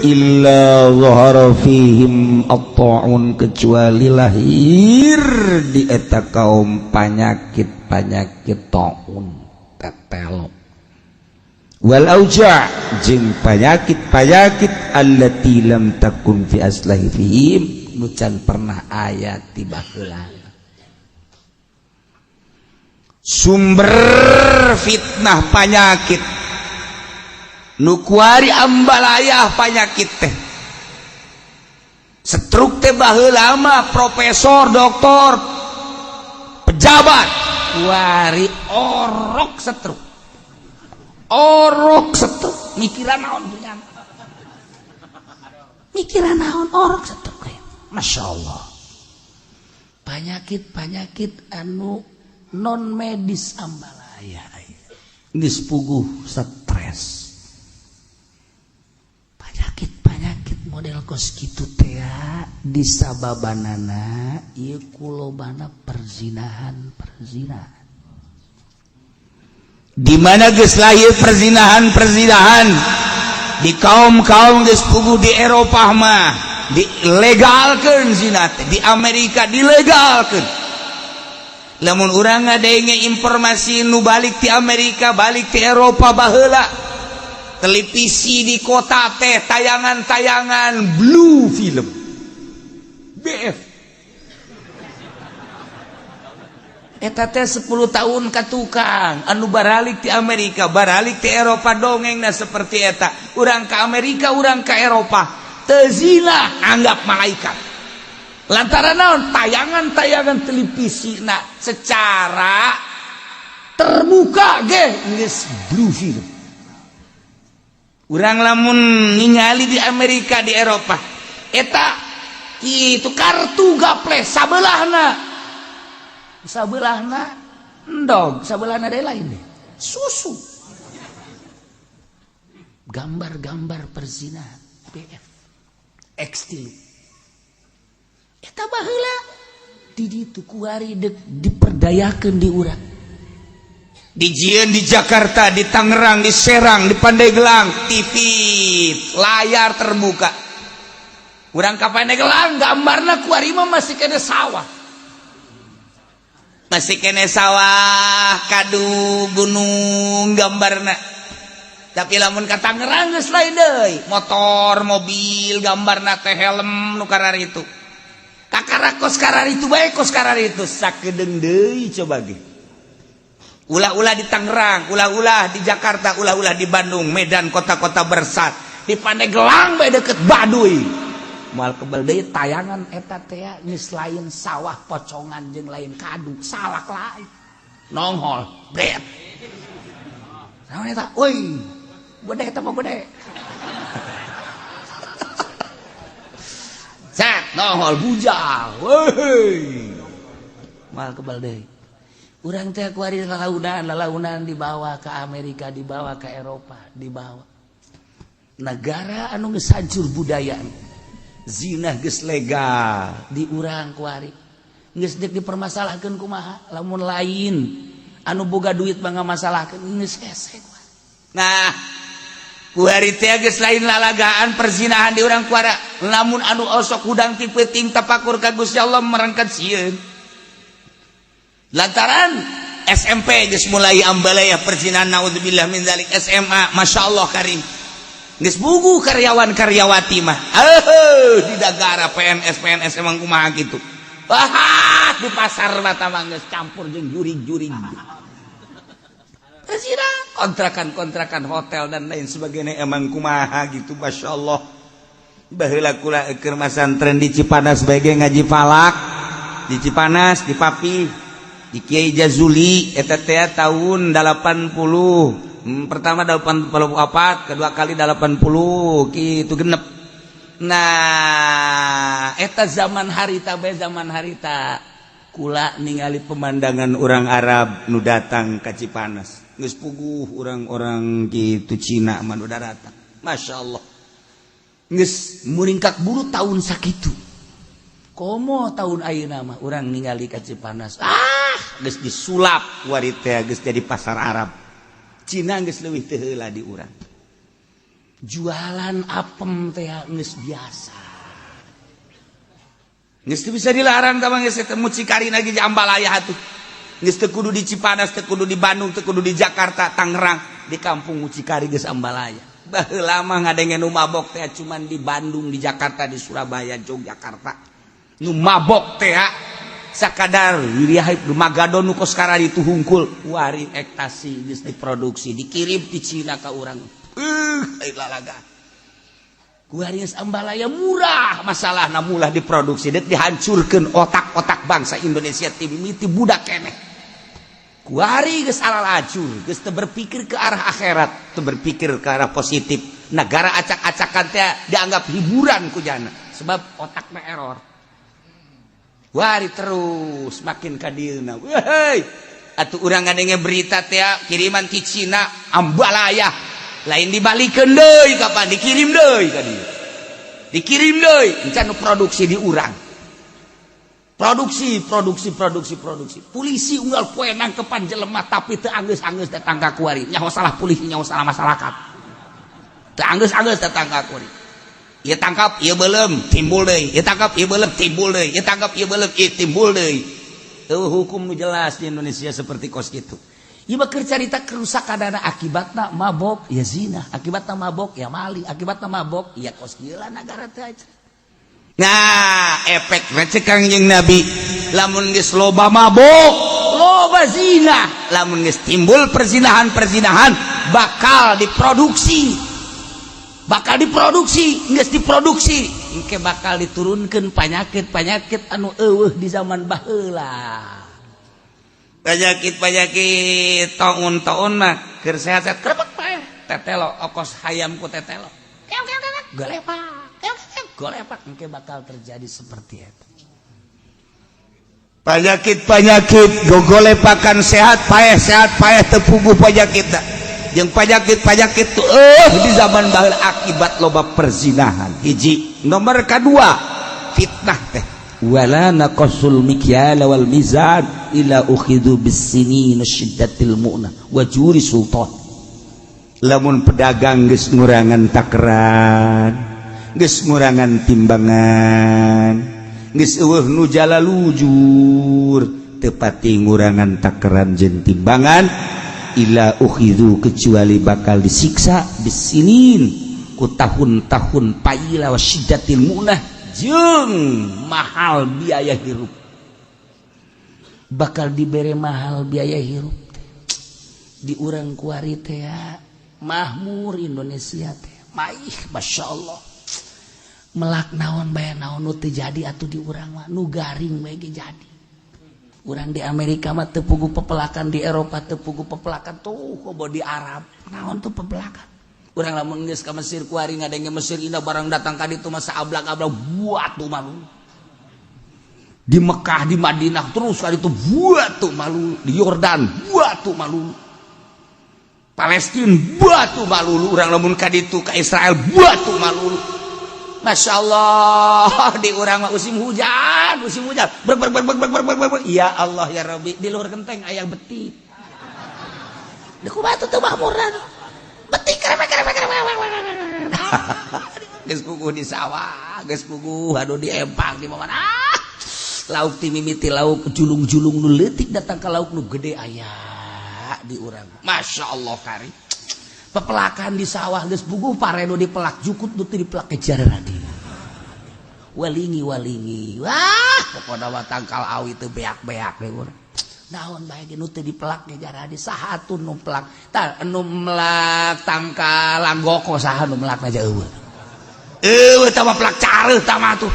illa zahara fihim at-ta'un kecuali lahir di eta kaum penyakit ta'un tetel wal auja' jeung penyakit allati lam takun fi aslahi fihim nu can pernah aya ti baheula sumber fitnah penyakit nu kuari ambalayah penyakit teh stroke teh baheula mah profesor doktor pejabat kuari orok stroke orok setek mikiran naon punya mikiran naon orok setek Masya Allah penyakit anu non medis ambalaya geus puguh stres penyakit model kos kitu teh disababanana ieu kulobana perzinahan di mana geus lahir perzinahan di kaum geus puguh di Eropa mah dilegalkeun zina teh di Amerika dilegalkeun lamun urang ngadenge informasi nu balik ti Amerika balik ti Eropa baheula televisi di kota teh tayangan blue film BF eta teh 10 tahun ka tukang anu baralik ti Amerika baralik ti Eropa dongengna seperti eta urang ka Amerika urang ka Eropa teu zina anggap malaikat lantaran naon tayangan televisi na secara terbuka ge geus blue film urang lamun ningali di Amerika di Eropa eta itu kartu gaple sabelahna endog sabelahna deh lain deh susu gambar perzinahan BF X3 eta baheula di ditu kuari diperdayakeun di urang di Jieun di Jakarta di Tangerang di Serang di Pandeglang TV layar terbuka urang ka Pandeglang gambarna kuari mah masih kena sawah kadu gunung gambarna tapi lamun ka Tangerang geus lain deui motor mobil gambarna teh helm nu kararitu kakarakos kararitu bae kos kararitu sakedeung deui coba ge ulah-ulah di Tangerang ulah-ulah di Jakarta ulah-ulah di Bandung Medan kota-kota bersat di Pandeglang bae deket Baduy moal kebal deui tayangan eta teh geus lain sawah pocongan jeung lain kadu salak lain nongol bret naon eta euy gede eta mah gede zat nongol bujang weuy moal kebal deui urang teh kuari lalaunan dibawa ke Amerika dibawa ke Eropa dibawa negara anu geus hancur budaya zina geus legal di urang kuari geus dek dipermasalahkeun kumaha lamun lain anu boga duit mah ngamasalahkeun geus hese nah kuari teh geus lain lalagaan perzinahan di urang kuara lamun anu osok hudang ti peuting tapakur ka Gusti Allah merangkat sieun lantaran SMP geus mulai ambalaya perzinahan naudzubillah min zalik SMA masyaallah karim geus bugu karyawan-karyawati mah di negara PNS emang kumaha kitu di pasar mata mah geus campur jeung jurig-jurig zina kontrakan hotel dan lain sebagainya emang kumaha gitu masyaallah baheula kula keur masantren di Cipanas bae ngaji falak di Cipanas di Papi di Kiai Jazuli eta teh tahun 80 pertama 84 kedua kali 80 kitu genep nah eta zaman harita kula ningali pemandangan orang Arab nu datang ka Cipanas geus puguh orang-orang kitu Cina mah nu datang masyaallah geus muringkak buru tahun sakitu komo tahun ayeuna mah urang ningali ka Cipanas geus disulap wari teh geus jadi pasar Arab Cina geus leuwih teu heula di urang jualan apem teh geus biasa geus teu bisa dilarang tah geus teu mucikarina ge ambalaya atuh geus teu kudu di Cipanas teu kudu di Bandung teu kudu di Jakarta Tangerang di kampung mucikari geus ambalaya baheula mah ngadenge nu mabok teh cuman di Bandung di Jakarta di Surabaya Yogyakarta nu mabok teh sakadar wiriah Magadon nu kos karari itu hungkul wari ekstasi geus diproduksi dikirim di Cina ka urang lalaga kuari geus ambalaya murah masalahna mulah diproduksi dek dihancurkeun otak-otak bangsa Indonesia ti mimiti budak keneh kuari geus ala laju geus teu berpikir ke arah akhirat, teu berpikir ke arah positif. Negara acak-acakan teh dianggap hiburan ku jana sebab otakna error. Kuari terus makin ka dieuna. Weuy, atuh urang ngadenge berita teh kiriman ti Cina ambalaya. Lain dibalikeun deui kapan dikirim deui ka dieu. Dikirim deui encan produksi di urang. Produksi. Polisi unggal poe nangkepan jelema tapi teu anggeus-anggeus datang ka kuari. Nyaho salah polisi, nyaho salah masyarakat. Teu anggeus-anggeus datang ka kuari. Ieu tangkap, ieu beulem, timbul deui. Ieu tangkap, ieu beulem, timbul deui. Ieu tangkap, ieu beulem, timbul deui. Teu hukum nu jelas di Indonesia seperti kos kitu. Ieu mah keur carita kerusakanana akibatna mabok ya zina, akibatna mabok ya maling, akibatna mabok ya kos kieu lah negara teh. Nah, efek recek Kangjeng Nabi lamun geus loba mabok, loba zina, lamun geus timbul perzinahan bakal diproduksi, geus diproduksi, engke bakal diturunkeun penyakit anu eueuh di zaman baheula. Penyakit taun-taun mah keur sehat-sehat krebek paeh, tetelo okos hayam ku tetelo. Golepak engke bakal terjadi seperti itu. Penyakit gogolepakan sehat paeh teu puguh penyakitna. Jeung penyakit tuh di zaman baheula akibat loba perzinahan. Hiji, nomor kadua fitnah teh. Wala naqasul mikyal wal mizan ila ukhidhu bis-sinin syiddatil mu'nah wa juri sultan. Lamun pedagang geus ngurangan takaran, geus ngurangan timbangan, geus eueuh nu jala lujur, teu pati ngurangan takaran jeung timbangan, ila ukhidhu kecuali bakal disiksa bisinin ku tahun-tahun paila wa syiddatil mu'nah jeung mahal biaya hirup. Bakal dibere mahal biaya hirup di urang kuari teh makmur Indonesia teh. Maih masyaallah. Melak naon bae naon nu teu jadi atuh di urang mah nu garing bae ge jadi. Urang di Amerika mah teu puguh pepelakan, di Eropa teu puguh pepelakan, tuh kobo di Arab naon tuh pepelakan. Urang lamun geus ka Mesir kuari ngadenge Mesir indah barang datang ka ditu mah saablak-ablak buat tuh malu. Di Mekah, di Madinah terus ka ditu buat tuh malu, di Yordan buat tuh malu. Palestina buat tuh malu, urang lamun ka ditu ka Israel buat tuh malu. Masya Allah, di urang mah musim hujan. Ya Allah ya Rabbi, di luar genteng aya betik. Di kubatu teu makmuran. Betik krepek. Geus puguh di sawah, geus puguh anu di empang di mana. Lauk ti mimiti lauk julung-julung nu leutik datang ka lauk nu gede aya di urang. Masya Allah kari. Pepelakan di sawah geus puguh pareno dipelak jukut nu teu dipelak kejar radi. Walingi. Wah, pokona mah tangkal awi teu beak-beak we urang. Naon bae ge nu teu dipelak kejar radi saha atuh nu pelak. Tah nu melak tangkal langgoko saha nu melakna aja eueuh. Eueuh tah mah pelak careuh tah mah tuh.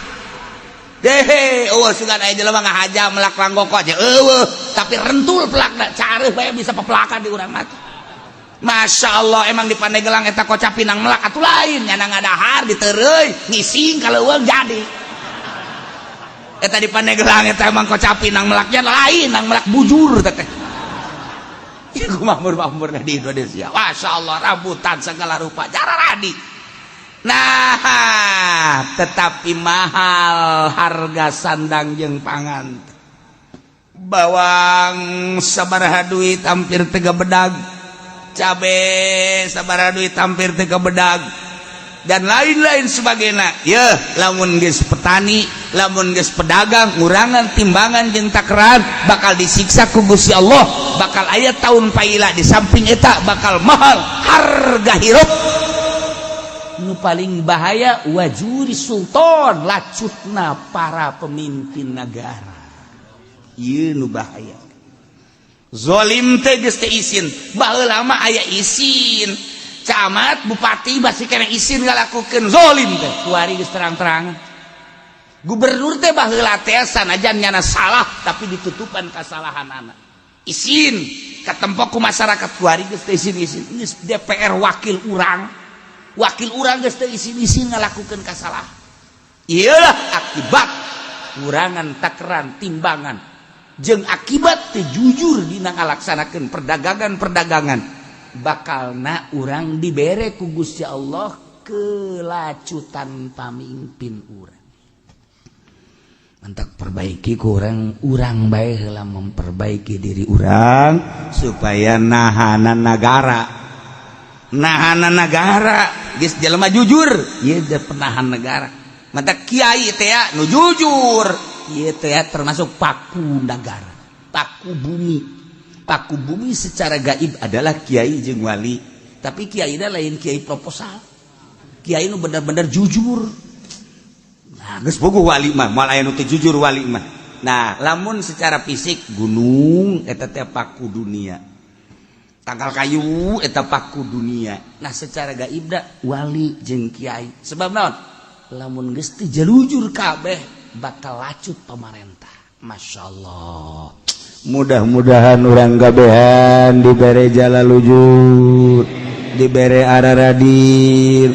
Dehe, sugan aya jelema ngahaja melak langgoko aja eueuh, tapi rentul pelakna careuh bae bisa pepelakan di urang mah. Masya Allah emang di Pandeglang eta kocap pinang melak atuh lain nyana ngadahar ditereuy ngising kaleuweung jadi eta di Pandeglang eta emang kocap pinang melaknya lain nang melak bujur teh ieu makmur-makmurna di Indonesia. Masya Allah rambutan segala rupa cara radi. Nah tetapi mahal harga sandang jeung pangan. Bawang sabaraha duit hampir 3 bedag, cabe sabaraha duit hampir 3 bedag, dan lain-lain sebagainya. Ya lamun geus petani, lamun geus pedagang ngurangan timbangan jeung takaran bakal disiksa ku Gusti Allah, bakal aya taun paila. Di samping eta bakal mahal harga hirup. Nu paling bahaya wajuri sultan, lacutna para pemimpin negara. Ieu nu bahaya. Zolim teh geus teh isin, baheula mah aya isin. Camat, bupati basi kena isin ngalakukeun zolim teh. Kuari geus terang-terang. Gubernur teh baheula teh sanajan nyana salah tapi ditutupan kasalahanana. izin ketempokku masyarakat kuari geus teu izin geus DPR wakil urang geus teu izin ngalakukeun kasalahan iyalah akibat kurangan takaran timbangan jeung akibat teu jujur dina ngalaksanakeun perdagangan bakalna urang dibere ku Gusti Allah kelacutan pamimpin urang. Mantak perbaiki kurang urang bae heula memperbaiki diri urang supaya nahanan negara geus jelema jujur ieu teh penahan negara. Mantak kiai teh nu jujur ieu teh termasuk paku negara, paku bumi secara gaib adalah kiai jeung wali, tapi kiai dah lain kiai proposal, kiai nu benar-benar jujur. Nah, geus bogoh wali mah moal aya nu teu jujur wali mah. Nah, lamun secara fisik gunung eta teh paku dunia. Tangkal kayu eta paku dunia. Nah, secara gaib da wali jeung kiai. Sebab naon? Lamun geus teu jalujur kabeh bakal lacut pamarentah. Masyaallah. Mudah-mudahan urang gabehan dibere jalalujur, dibere araradir,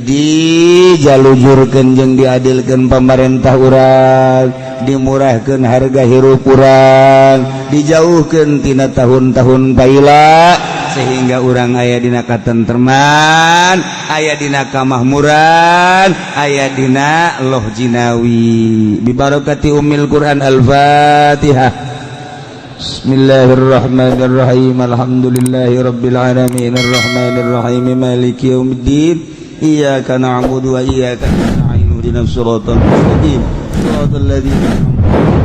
dijalujurkeun jeung diadilkeun pamarentah urang, dimurahkeun harga hirup urang, dijauhkeun tina tahun-tahun paila sehingga urang aya dina katentreman, aya dina kamakmuran, aya dina loh jinawi. Bi barakati ummil Quran Al-Fatihah. Bismillahirrahmanirrahim. Alhamdulillahirabbil alamin arrahmanir rahim maliki yaumiddin. Iyyaka na'budu wa iyyaka nasta'in ihdinas siratal mustaqim. Shiratal ladzina an'amta 'alaihim